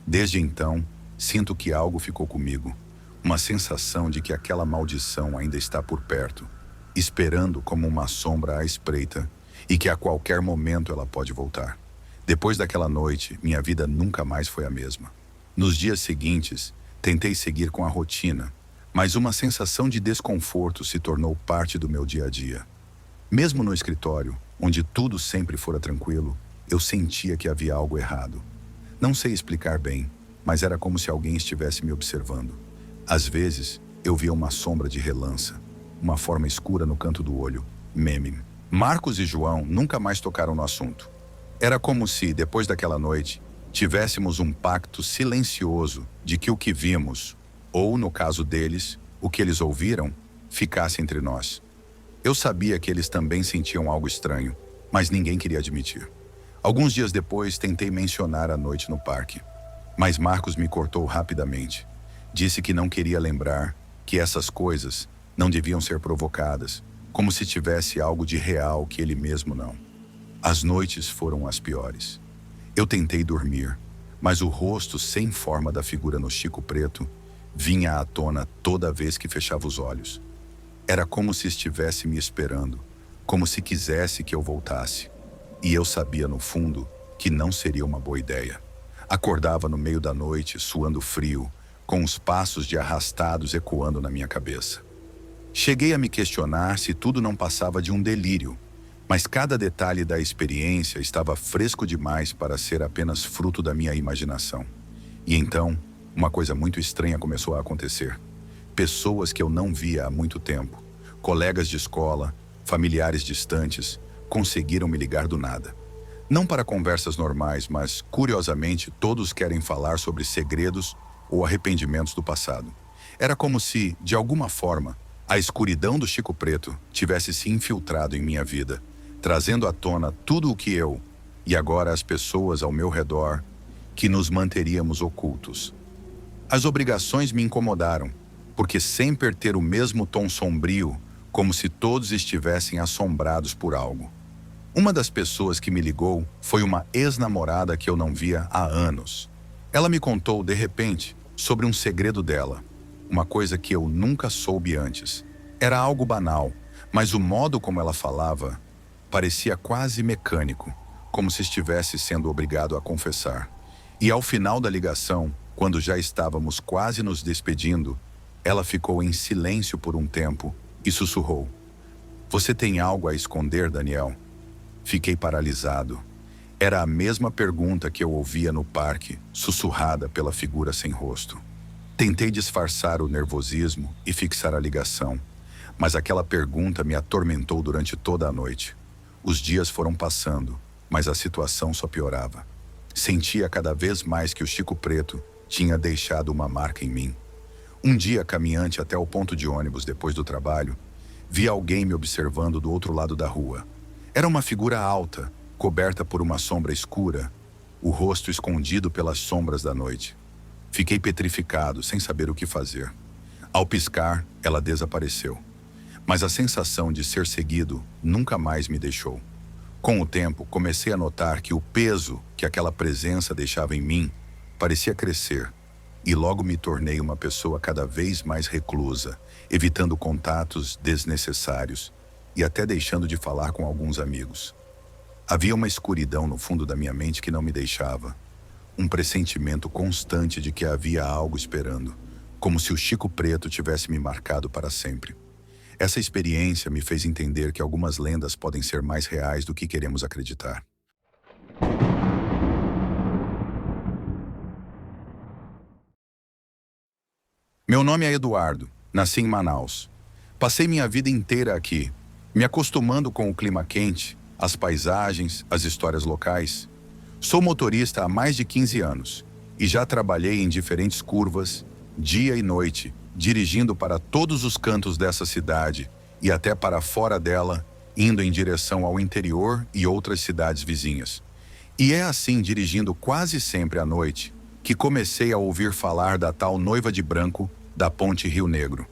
Desde então, sinto que algo ficou comigo, uma sensação de que aquela maldição ainda está por perto, esperando como uma sombra à espreita, e que a qualquer momento ela pode voltar. Depois daquela noite, minha vida nunca mais foi a mesma. Nos dias seguintes, tentei seguir com a rotina, mas uma sensação de desconforto se tornou parte do meu dia a dia. Mesmo no escritório, onde tudo sempre fora tranquilo, eu sentia que havia algo errado. Não sei explicar bem, mas era como se alguém estivesse me observando. Às vezes, eu via uma sombra de relança, uma forma escura no canto do olho, meme. Marcos e João nunca mais tocaram no assunto. Era como se, depois daquela noite, tivéssemos um pacto silencioso de que o que vimos, ou, no caso deles, o que eles ouviram, ficasse entre nós. Eu sabia que eles também sentiam algo estranho, mas ninguém queria admitir. Alguns dias depois, tentei mencionar a noite no parque, mas Marcos me cortou rapidamente. Disse que não queria lembrar que essas coisas não deviam ser provocadas, como se tivesse algo de real que ele mesmo não. As noites foram as piores. Eu tentei dormir, mas o rosto sem forma da figura no Chico Preto vinha à tona toda vez que fechava os olhos. Era como se estivesse me esperando, como se quisesse que eu voltasse. E eu sabia no fundo que não seria uma boa ideia. Acordava no meio da noite, suando frio, com os passos de arrastados ecoando na minha cabeça. Cheguei a me questionar se tudo não passava de um delírio, mas cada detalhe da experiência estava fresco demais para ser apenas fruto da minha imaginação. E então, uma coisa muito estranha começou a acontecer. Pessoas que eu não via há muito tempo, colegas de escola, familiares distantes, conseguiram me ligar do nada. Não para conversas normais, mas, curiosamente, todos querem falar sobre segredos ou arrependimentos do passado. Era como se, de alguma forma, a escuridão do Chico Preto tivesse se infiltrado em minha vida, trazendo à tona tudo o que eu, e agora as pessoas ao meu redor, que nos manteríamos ocultos. As obrigações me incomodaram, porque sempre ter o mesmo tom sombrio, como se todos estivessem assombrados por algo. Uma das pessoas que me ligou foi uma ex-namorada que eu não via há anos. Ela me contou, de repente, sobre um segredo dela, uma coisa que eu nunca soube antes. Era algo banal, mas o modo como ela falava parecia quase mecânico, como se estivesse sendo obrigado a confessar. E ao final da ligação, quando já estávamos quase nos despedindo, ela ficou em silêncio por um tempo e sussurrou: "Você tem algo a esconder, Daniel?" Fiquei paralisado. Era a mesma pergunta que eu ouvia no parque, sussurrada pela figura sem rosto. Tentei disfarçar o nervosismo e fixar a ligação, mas aquela pergunta me atormentou durante toda a noite. Os dias foram passando, mas a situação só piorava. Sentia cada vez mais que o Chico Preto tinha deixado uma marca em mim. Um dia, caminhante até o ponto de ônibus depois do trabalho, vi alguém me observando do outro lado da rua. Era uma figura alta, coberta por uma sombra escura, o rosto escondido pelas sombras da noite. Fiquei petrificado, sem saber o que fazer. Ao piscar, ela desapareceu. Mas a sensação de ser seguido nunca mais me deixou. Com o tempo, comecei a notar que o peso que aquela presença deixava em mim parecia crescer, e logo me tornei uma pessoa cada vez mais reclusa, evitando contatos desnecessários e até deixando de falar com alguns amigos. Havia uma escuridão no fundo da minha mente que não me deixava, um pressentimento constante de que havia algo esperando, como se o Chico Preto tivesse me marcado para sempre. Essa experiência me fez entender que algumas lendas podem ser mais reais do que queremos acreditar. Meu nome é Eduardo, nasci em Manaus. Passei minha vida inteira aqui, me acostumando com o clima quente, as paisagens, as histórias locais. Sou motorista há mais de 15 anos e já trabalhei em diferentes curvas, dia e noite, dirigindo para todos os cantos dessa cidade e até para fora dela, indo em direção ao interior e outras cidades vizinhas. E é assim, dirigindo quase sempre à noite, que comecei a ouvir falar da tal Noiva de Branco da Ponte Rio Negro.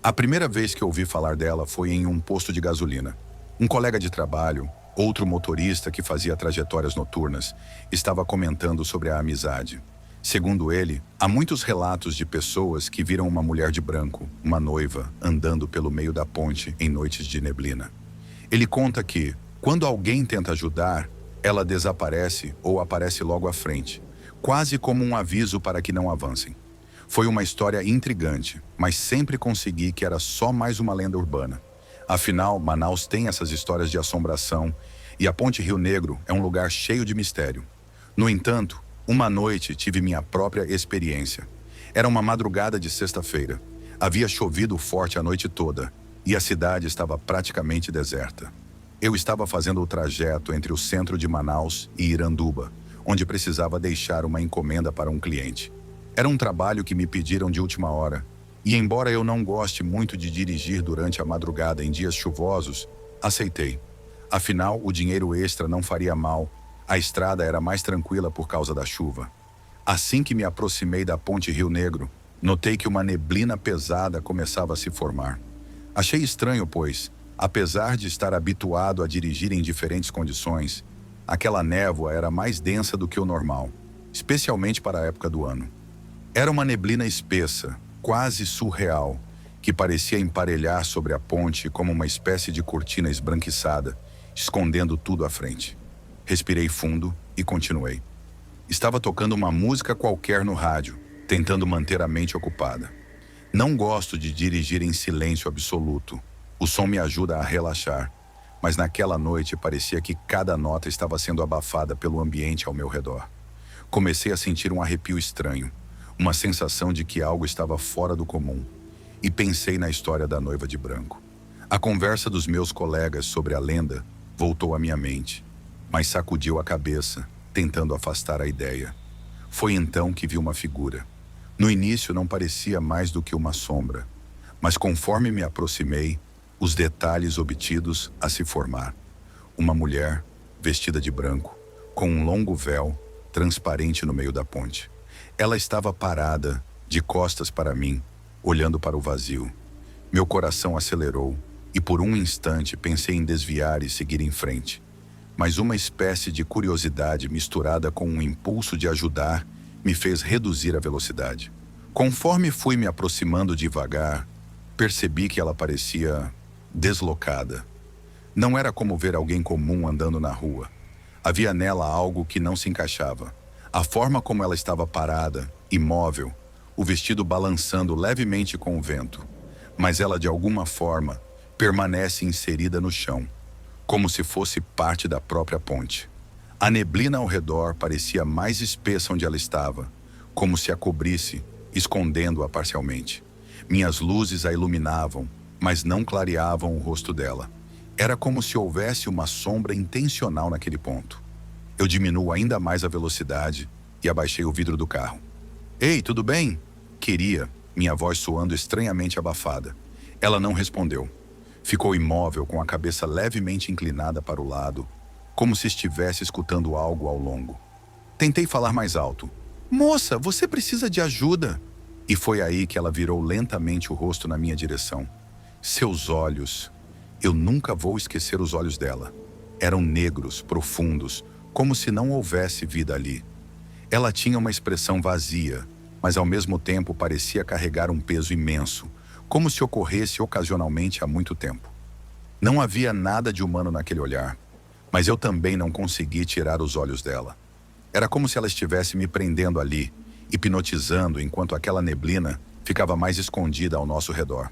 A primeira vez que ouvi falar dela foi em um posto de gasolina. Um colega de trabalho, outro motorista que fazia trajetórias noturnas, estava comentando sobre a amizade. Segundo ele, há muitos relatos de pessoas que viram uma mulher de branco, uma noiva, andando pelo meio da ponte em noites de neblina. Ele conta que, quando alguém tenta ajudar, ela desaparece ou aparece logo à frente, quase como um aviso para que não avancem. Foi uma história intrigante, mas sempre consegui que era só mais uma lenda urbana. Afinal, Manaus tem essas histórias de assombração e a Ponte Rio Negro é um lugar cheio de mistério. No entanto, uma noite tive minha própria experiência. Era uma madrugada de sexta-feira. Havia chovido forte a noite toda e a cidade estava praticamente deserta. Eu estava fazendo o trajeto entre o centro de Manaus e Iranduba, onde precisava deixar uma encomenda para um cliente. Era um trabalho que me pediram de última hora, e embora eu não goste muito de dirigir durante a madrugada em dias chuvosos, aceitei. Afinal, o dinheiro extra não faria mal, a estrada era mais tranquila por causa da chuva. Assim que me aproximei da Ponte Rio Negro, notei que uma neblina pesada começava a se formar. Achei estranho, pois, apesar de estar habituado a dirigir em diferentes condições, aquela névoa era mais densa do que o normal, especialmente para a época do ano. Era uma neblina espessa, quase surreal, que parecia emparelhar sobre a ponte como uma espécie de cortina esbranquiçada, escondendo tudo à frente. Respirei fundo e continuei. Estava tocando uma música qualquer no rádio, tentando manter a mente ocupada. Não gosto de dirigir em silêncio absoluto. O som me ajuda a relaxar, mas naquela noite parecia que cada nota estava sendo abafada pelo ambiente ao meu redor. Comecei a sentir um arrepio estranho, uma sensação de que algo estava fora do comum, e pensei na história da noiva de branco. A conversa dos meus colegas sobre a lenda voltou à minha mente, mas sacudiu a cabeça, tentando afastar a ideia. Foi então que vi uma figura. No início não parecia mais do que uma sombra, mas conforme me aproximei, os detalhes obtidos a se formar. Uma mulher, vestida de branco, com um longo véu, transparente no meio da ponte. Ela estava parada, de costas para mim, olhando para o vazio. Meu coração acelerou e por um instante pensei em desviar e seguir em frente. Mas uma espécie de curiosidade misturada com um impulso de ajudar me fez reduzir a velocidade. Conforme fui me aproximando devagar, percebi que ela parecia deslocada. Não era como ver alguém comum andando na rua. Havia nela algo que não se encaixava. A forma como ela estava parada, imóvel, o vestido balançando levemente com o vento. Mas ela, de alguma forma, permanece inserida no chão, como se fosse parte da própria ponte. A neblina ao redor parecia mais espessa onde ela estava, como se a cobrisse, escondendo-a parcialmente. Minhas luzes a iluminavam, mas não clareavam o rosto dela. Era como se houvesse uma sombra intencional naquele ponto. Eu diminuo ainda mais a velocidade e abaixei o vidro do carro. "Ei, tudo bem?" Queria, minha voz soando estranhamente abafada. Ela não respondeu. Ficou imóvel, com a cabeça levemente inclinada para o lado, como se estivesse escutando algo ao longo. Tentei falar mais alto. "Moça, você precisa de ajuda." E foi aí que ela virou lentamente o rosto na minha direção. Seus olhos... Eu nunca vou esquecer os olhos dela. Eram negros, profundos, como se não houvesse vida ali. Ela tinha uma expressão vazia, mas ao mesmo tempo parecia carregar um peso imenso, como se ocorresse ocasionalmente há muito tempo. Não havia nada de humano naquele olhar, mas eu também não consegui tirar os olhos dela. Era como se ela estivesse me prendendo ali, hipnotizando enquanto aquela neblina ficava mais escondida ao nosso redor.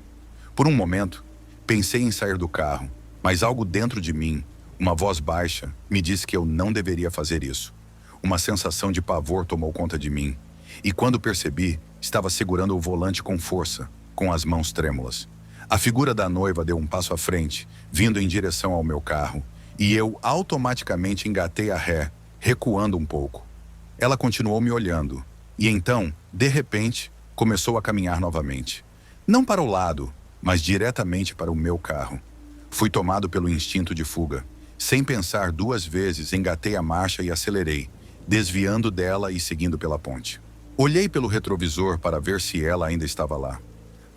Por um momento, pensei em sair do carro, mas algo dentro de mim, uma voz baixa, me disse que eu não deveria fazer isso. Uma sensação de pavor tomou conta de mim, e quando percebi, estava segurando o volante com força, com as mãos trêmulas. A figura da noiva deu um passo à frente, vindo em direção ao meu carro, e eu automaticamente engatei a ré, recuando um pouco. Ela continuou me olhando, e então, de repente, começou a caminhar novamente. Não para o lado, mas diretamente para o meu carro. Fui tomado pelo instinto de fuga. Sem pensar duas vezes, engatei a marcha e acelerei, desviando dela e seguindo pela ponte. Olhei pelo retrovisor para ver se ela ainda estava lá.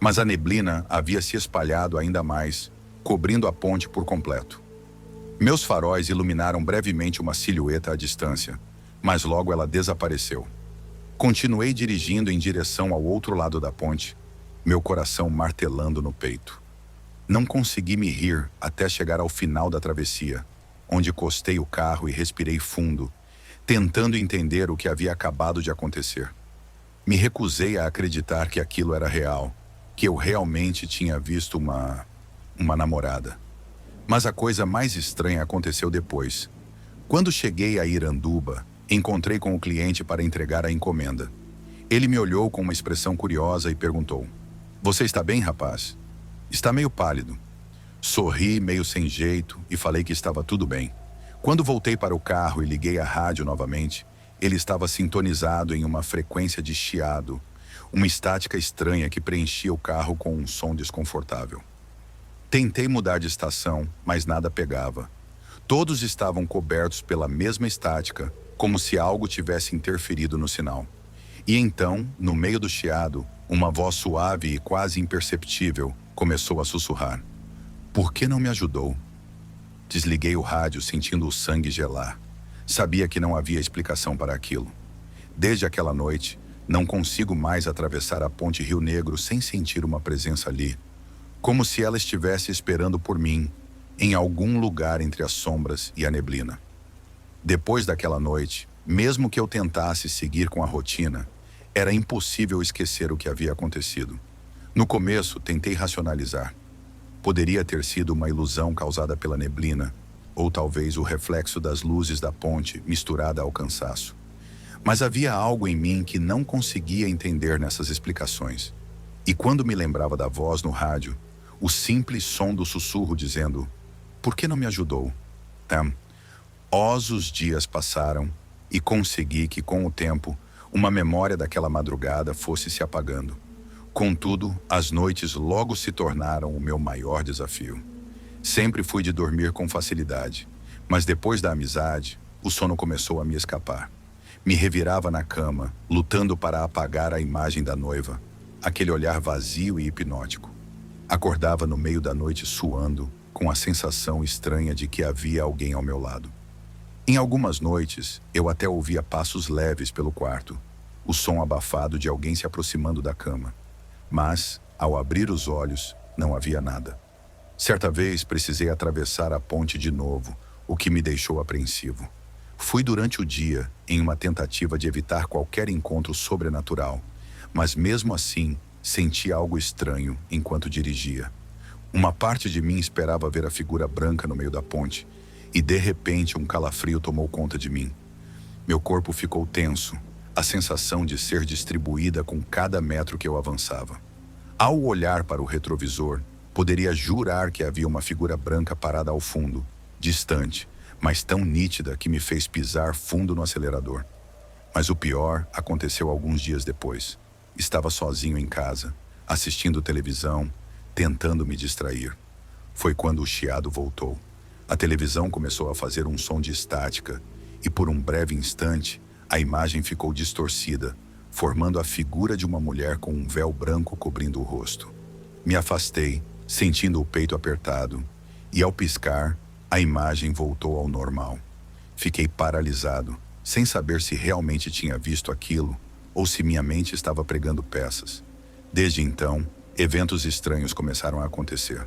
Mas a neblina havia se espalhado ainda mais, cobrindo a ponte por completo. Meus faróis iluminaram brevemente uma silhueta à distância, mas logo ela desapareceu. Continuei dirigindo em direção ao outro lado da ponte, meu coração martelando no peito. Não consegui me rir até chegar ao final da travessia, onde encostei o carro e respirei fundo, tentando entender o que havia acabado de acontecer. Me recusei a acreditar que aquilo era real, que eu realmente tinha visto uma namorada. Mas a coisa mais estranha aconteceu depois. Quando cheguei a Iranduba, encontrei com o cliente para entregar a encomenda. Ele me olhou com uma expressão curiosa e perguntou: "Você está bem, rapaz?" "Está meio pálido." Sorri meio sem jeito e falei que estava tudo bem. Quando voltei para o carro e liguei a rádio novamente, ele estava sintonizado em uma frequência de chiado, uma estática estranha que preenchia o carro com um som desconfortável. Tentei mudar de estação, mas nada pegava. Todos estavam cobertos pela mesma estática, como se algo tivesse interferido no sinal. E então, no meio do chiado, uma voz suave e quase imperceptível começou a sussurrar. Por que não me ajudou? Desliguei o rádio, sentindo o sangue gelar. Sabia que não havia explicação para aquilo. Desde aquela noite, não consigo mais atravessar a ponte Rio Negro sem sentir uma presença ali, como se ela estivesse esperando por mim, em algum lugar entre as sombras e a neblina. Depois daquela noite, mesmo que eu tentasse seguir com a rotina, era impossível esquecer o que havia acontecido. No começo, tentei racionalizar. Poderia ter sido uma ilusão causada pela neblina, ou talvez o reflexo das luzes da ponte misturada ao cansaço. Mas havia algo em mim que não conseguia entender nessas explicações. E quando me lembrava da voz no rádio, o simples som do sussurro dizendo: por que não me ajudou? Os dias passaram e consegui que, com o tempo, uma memória daquela madrugada fosse se apagando. Contudo, as noites logo se tornaram o meu maior desafio. Sempre fui de dormir com facilidade, mas depois da amizade, o sono começou a me escapar. Me revirava na cama, lutando para apagar a imagem da noiva, aquele olhar vazio e hipnótico. Acordava no meio da noite suando, com a sensação estranha de que havia alguém ao meu lado. Em algumas noites, eu até ouvia passos leves pelo quarto, o som abafado de alguém se aproximando da cama. Mas, ao abrir os olhos, não havia nada. Certa vez precisei atravessar a ponte de novo, o que me deixou apreensivo. Fui durante o dia em uma tentativa de evitar qualquer encontro sobrenatural, mas mesmo assim senti algo estranho enquanto dirigia. Uma parte de mim esperava ver a figura branca no meio da ponte, e de repente um calafrio tomou conta de mim. Meu corpo ficou tenso, a sensação de ser distribuída com cada metro que eu avançava. Ao olhar para o retrovisor, poderia jurar que havia uma figura branca parada ao fundo, distante, mas tão nítida que me fez pisar fundo no acelerador. Mas o pior aconteceu alguns dias depois. Estava sozinho em casa, assistindo televisão, tentando me distrair. Foi quando o chiado voltou. A televisão começou a fazer um som de estática, e por um breve instante, a imagem ficou distorcida, formando a figura de uma mulher com um véu branco cobrindo o rosto. Me afastei, sentindo o peito apertado, e ao piscar, a imagem voltou ao normal. Fiquei paralisado, sem saber se realmente tinha visto aquilo ou se minha mente estava pregando peças. Desde então, eventos estranhos começaram a acontecer.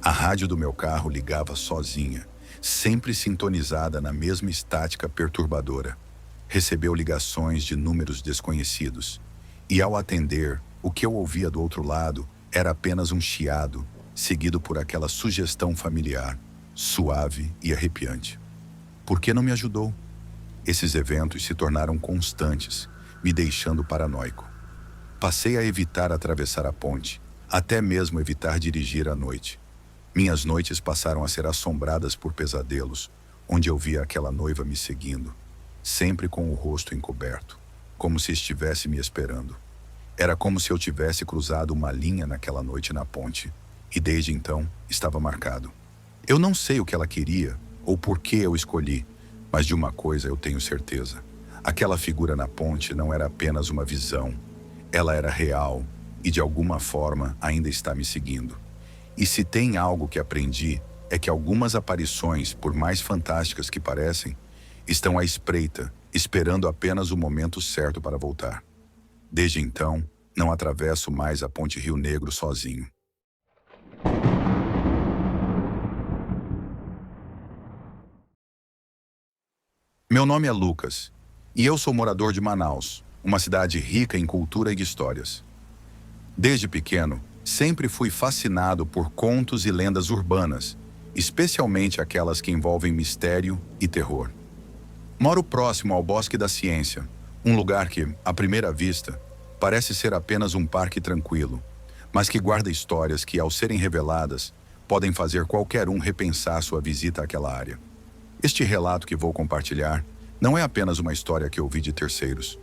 A rádio do meu carro ligava sozinha, sempre sintonizada na mesma estática perturbadora. Recebeu ligações de números desconhecidos, e ao atender, o que eu ouvia do outro lado era apenas um chiado, seguido por aquela sugestão familiar, suave e arrepiante. Por que não me ajudou? Esses eventos se tornaram constantes, me deixando paranoico. Passei a evitar atravessar a ponte, até mesmo evitar dirigir à noite. Minhas noites passaram a ser assombradas por pesadelos, onde eu via aquela noiva me seguindo, sempre com o rosto encoberto, como se estivesse me esperando. Era como se eu tivesse cruzado uma linha naquela noite na ponte, e desde então estava marcado. Eu não sei o que ela queria ou por que eu escolhi, mas de uma coisa eu tenho certeza. Aquela figura na ponte não era apenas uma visão. Ela era real e, de alguma forma, ainda está me seguindo. E se tem algo que aprendi, é que algumas aparições, por mais fantásticas que parecem, estão à espreita, esperando apenas o momento certo para voltar. Desde então, não atravesso mais a ponte Rio Negro sozinho. Meu nome é Lucas, e eu sou morador de Manaus, uma cidade rica em cultura e histórias. Desde pequeno, sempre fui fascinado por contos e lendas urbanas, especialmente aquelas que envolvem mistério e terror. Moro próximo ao Bosque da Ciência, um lugar que, à primeira vista, parece ser apenas um parque tranquilo, mas que guarda histórias que, ao serem reveladas, podem fazer qualquer um repensar sua visita àquela área. Este relato que vou compartilhar não é apenas uma história que ouvi de terceiros.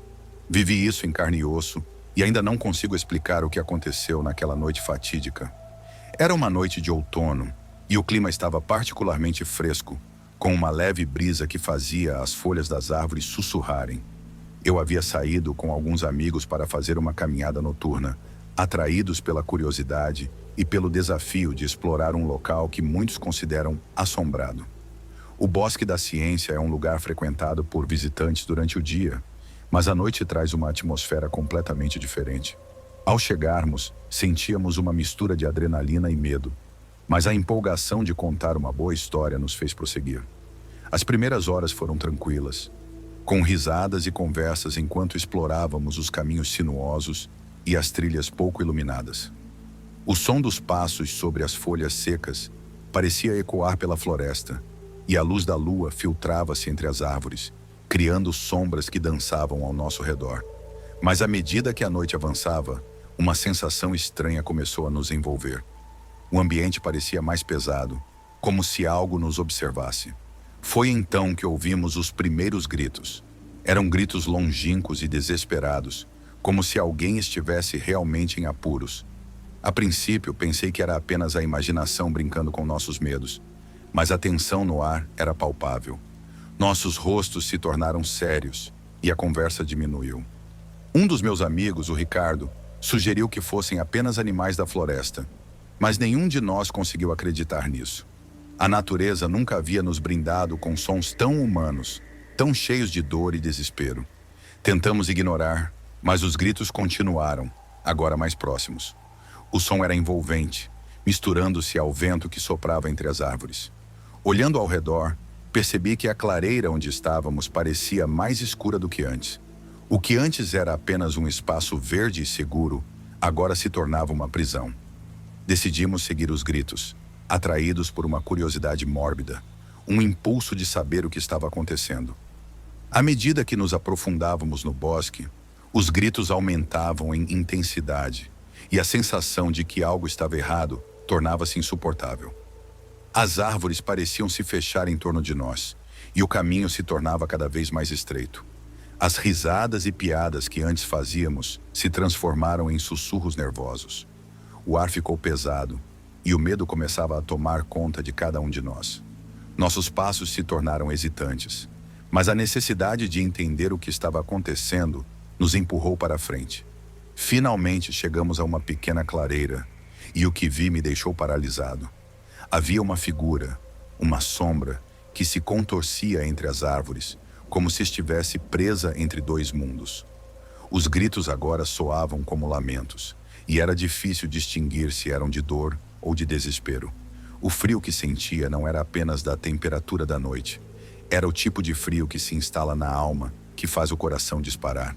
Vivi isso em carne e osso e ainda não consigo explicar o que aconteceu naquela noite fatídica. Era uma noite de outono e o clima estava particularmente fresco, com uma leve brisa que fazia as folhas das árvores sussurrarem. Eu havia saído com alguns amigos para fazer uma caminhada noturna, atraídos pela curiosidade e pelo desafio de explorar um local que muitos consideram assombrado. O Bosque da Ciência é um lugar frequentado por visitantes durante o dia, mas à noite traz uma atmosfera completamente diferente. Ao chegarmos, sentíamos uma mistura de adrenalina e medo, mas a empolgação de contar uma boa história nos fez prosseguir. As primeiras horas foram tranquilas, com risadas e conversas enquanto explorávamos os caminhos sinuosos e as trilhas pouco iluminadas. O som dos passos sobre as folhas secas parecia ecoar pela floresta, e a luz da lua filtrava-se entre as árvores, criando sombras que dançavam ao nosso redor. Mas à medida que a noite avançava, uma sensação estranha começou a nos envolver. O ambiente parecia mais pesado, como se algo nos observasse. Foi então que ouvimos os primeiros gritos. Eram gritos longínquos e desesperados, como se alguém estivesse realmente em apuros. A princípio, pensei que era apenas a imaginação brincando com nossos medos, mas a tensão no ar era palpável. Nossos rostos se tornaram sérios e a conversa diminuiu. Um dos meus amigos, o Ricardo, sugeriu que fossem apenas animais da floresta, mas nenhum de nós conseguiu acreditar nisso. A natureza nunca havia nos brindado com sons tão humanos, tão cheios de dor e desespero. Tentamos ignorar, mas os gritos continuaram, agora mais próximos. O som era envolvente, misturando-se ao vento que soprava entre as árvores. Olhando ao redor, percebi que a clareira onde estávamos parecia mais escura do que antes. O que antes era apenas um espaço verde e seguro, agora se tornava uma prisão. Decidimos seguir os gritos, atraídos por uma curiosidade mórbida, um impulso de saber o que estava acontecendo. À medida que nos aprofundávamos no bosque, os gritos aumentavam em intensidade e a sensação de que algo estava errado tornava-se insuportável. As árvores pareciam se fechar em torno de nós e o caminho se tornava cada vez mais estreito. As risadas e piadas que antes fazíamos se transformaram em sussurros nervosos. O ar ficou pesado e o medo começava a tomar conta de cada um de nós. Nossos passos se tornaram hesitantes, mas a necessidade de entender o que estava acontecendo nos empurrou para a frente. Finalmente chegamos a uma pequena clareira e o que vi me deixou paralisado. Havia uma figura, uma sombra, que se contorcia entre as árvores, como se estivesse presa entre dois mundos. Os gritos agora soavam como lamentos, e era difícil distinguir se eram de dor ou de desespero. O frio que sentia não era apenas da temperatura da noite. Era o tipo de frio que se instala na alma, que faz o coração disparar.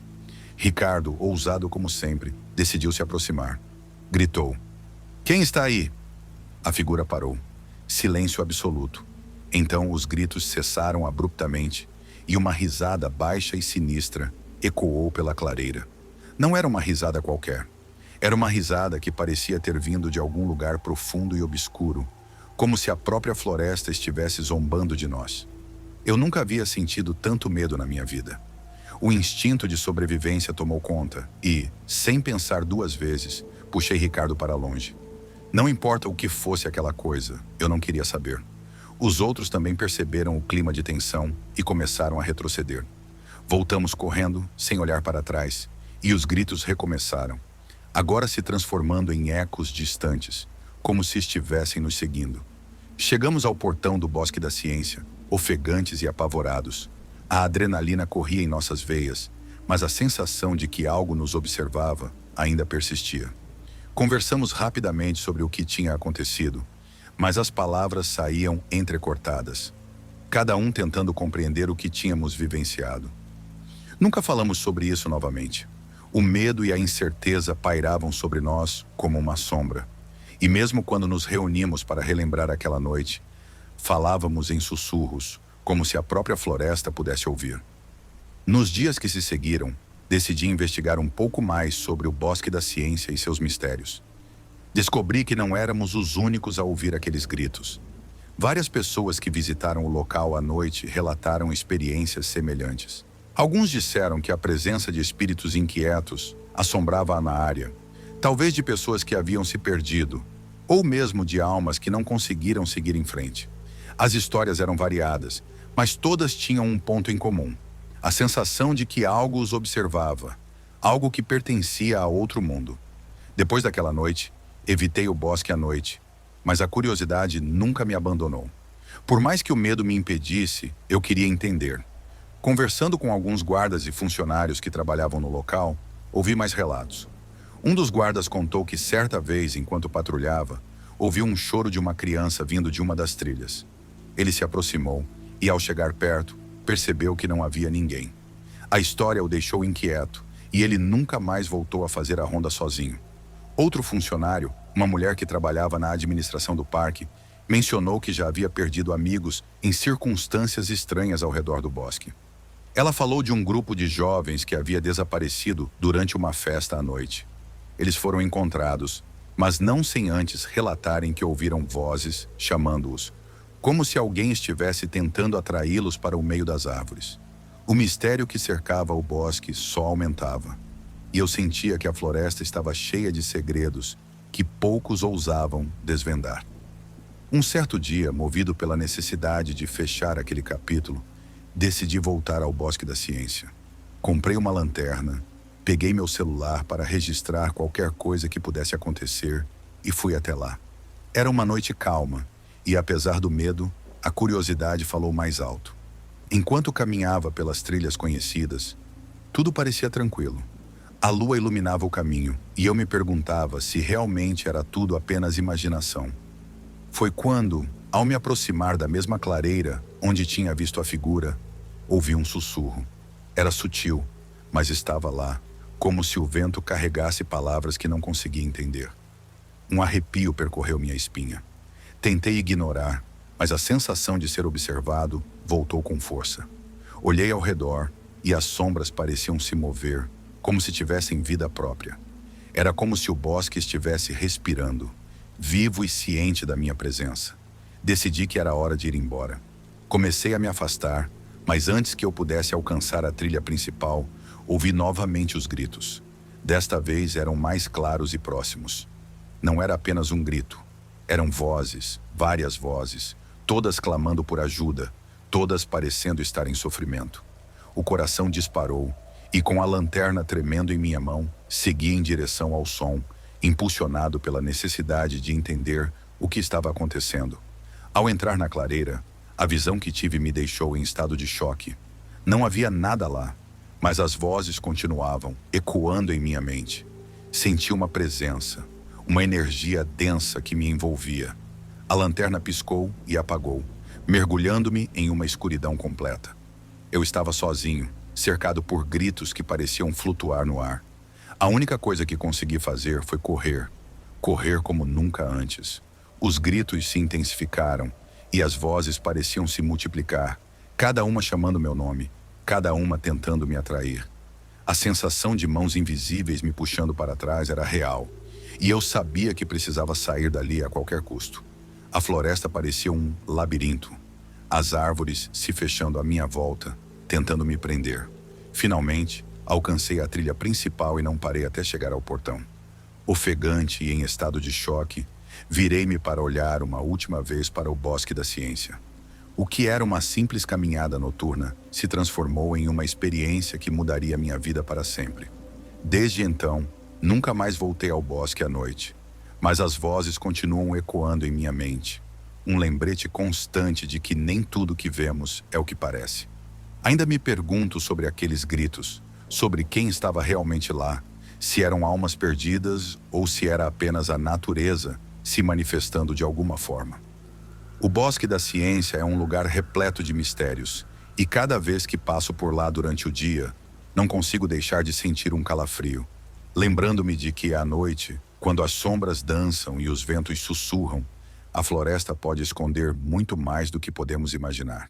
Ricardo, ousado como sempre, decidiu se aproximar. Gritou: "Quem está aí?" A figura parou. Silêncio absoluto. Então os gritos cessaram abruptamente e uma risada baixa e sinistra ecoou pela clareira. Não era uma risada qualquer. Era uma risada que parecia ter vindo de algum lugar profundo e obscuro, como se a própria floresta estivesse zombando de nós. Eu nunca havia sentido tanto medo na minha vida. O instinto de sobrevivência tomou conta e, sem pensar duas vezes, puxei Ricardo para longe. Não importa o que fosse aquela coisa, eu não queria saber. Os outros também perceberam o clima de tensão e começaram a retroceder. Voltamos correndo, sem olhar para trás, e os gritos recomeçaram, agora se transformando em ecos distantes, como se estivessem nos seguindo. Chegamos ao portão do Bosque da Ciência, ofegantes e apavorados. A adrenalina corria em nossas veias, mas a sensação de que algo nos observava ainda persistia. Conversamos rapidamente sobre o que tinha acontecido, mas as palavras saíam entrecortadas, cada um tentando compreender o que tínhamos vivenciado. Nunca falamos sobre isso novamente. O medo e a incerteza pairavam sobre nós como uma sombra, e mesmo quando nos reunimos para relembrar aquela noite, falávamos em sussurros, como se a própria floresta pudesse ouvir. Nos dias que se seguiram, decidi investigar um pouco mais sobre o Bosque da Ciência e seus mistérios. Descobri que não éramos os únicos a ouvir aqueles gritos. Várias pessoas que visitaram o local à noite relataram experiências semelhantes. Alguns disseram que a presença de espíritos inquietos assombrava na área, talvez de pessoas que haviam se perdido, ou mesmo de almas que não conseguiram seguir em frente. As histórias eram variadas, mas todas tinham um ponto em comum: a sensação de que algo os observava, algo que pertencia a outro mundo. Depois daquela noite, evitei o bosque à noite, mas a curiosidade nunca me abandonou. Por mais que o medo me impedisse, eu queria entender. Conversando com alguns guardas e funcionários que trabalhavam no local, ouvi mais relatos. Um dos guardas contou que certa vez, enquanto patrulhava, ouviu um choro de uma criança vindo de uma das trilhas. Ele se aproximou e, ao chegar perto, percebeu que não havia ninguém. A história o deixou inquieto e ele nunca mais voltou a fazer a ronda sozinho. Outro funcionário, uma mulher que trabalhava na administração do parque, mencionou que já havia perdido amigos em circunstâncias estranhas ao redor do bosque. Ela falou de um grupo de jovens que havia desaparecido durante uma festa à noite. Eles foram encontrados, mas não sem antes relatarem que ouviram vozes chamando-os, como se alguém estivesse tentando atraí-los para o meio das árvores. O mistério que cercava o bosque só aumentava, e eu sentia que a floresta estava cheia de segredos que poucos ousavam desvendar. Um certo dia, movido pela necessidade de fechar aquele capítulo, decidi voltar ao Bosque da Ciência. Comprei uma lanterna, peguei meu celular para registrar qualquer coisa que pudesse acontecer e fui até lá. Era uma noite calma e, apesar do medo, a curiosidade falou mais alto. Enquanto caminhava pelas trilhas conhecidas, tudo parecia tranquilo. A lua iluminava o caminho e eu me perguntava se realmente era tudo apenas imaginação. Foi quando, ao me aproximar da mesma clareira onde tinha visto a figura, ouvi um sussurro. Era sutil, mas estava lá, como se o vento carregasse palavras que não conseguia entender. Um arrepio percorreu minha espinha. Tentei ignorar, mas a sensação de ser observado voltou com força. Olhei ao redor e as sombras pareciam se mover, como se tivessem vida própria. Era como se o bosque estivesse respirando, vivo e ciente da minha presença. Decidi que era hora de ir embora. Comecei a me afastar, mas antes que eu pudesse alcançar a trilha principal, ouvi novamente os gritos. Desta vez eram mais claros e próximos. Não era apenas um grito. Eram vozes, várias vozes, todas clamando por ajuda, todas parecendo estar em sofrimento. O coração disparou e, com a lanterna tremendo em minha mão, segui em direção ao som, impulsionado pela necessidade de entender o que estava acontecendo. Ao entrar na clareira, a visão que tive me deixou em estado de choque. Não havia nada lá, mas as vozes continuavam, ecoando em minha mente. Senti uma presença, uma energia densa que me envolvia. A lanterna piscou e apagou, mergulhando-me em uma escuridão completa. Eu estava sozinho, cercado por gritos que pareciam flutuar no ar. A única coisa que consegui fazer foi correr. Correr como nunca antes. Os gritos se intensificaram e as vozes pareciam se multiplicar, cada uma chamando meu nome, cada uma tentando me atrair. A sensação de mãos invisíveis me puxando para trás era real, e eu sabia que precisava sair dali a qualquer custo. A floresta parecia um labirinto, as árvores se fechando à minha volta, tentando me prender. Finalmente, alcancei a trilha principal e não parei até chegar ao portão. Ofegante e em estado de choque, virei-me para olhar uma última vez para o Bosque da Ciência. O que era uma simples caminhada noturna se transformou em uma experiência que mudaria minha vida para sempre. Desde então, nunca mais voltei ao bosque à noite, mas as vozes continuam ecoando em minha mente. Um lembrete constante de que nem tudo que vemos é o que parece. Ainda me pergunto sobre aqueles gritos, sobre quem estava realmente lá, se eram almas perdidas ou se era apenas a natureza se manifestando de alguma forma. O Bosque da Ciência é um lugar repleto de mistérios, e cada vez que passo por lá durante o dia, não consigo deixar de sentir um calafrio, lembrando-me de que à noite, quando as sombras dançam e os ventos sussurram, a floresta pode esconder muito mais do que podemos imaginar.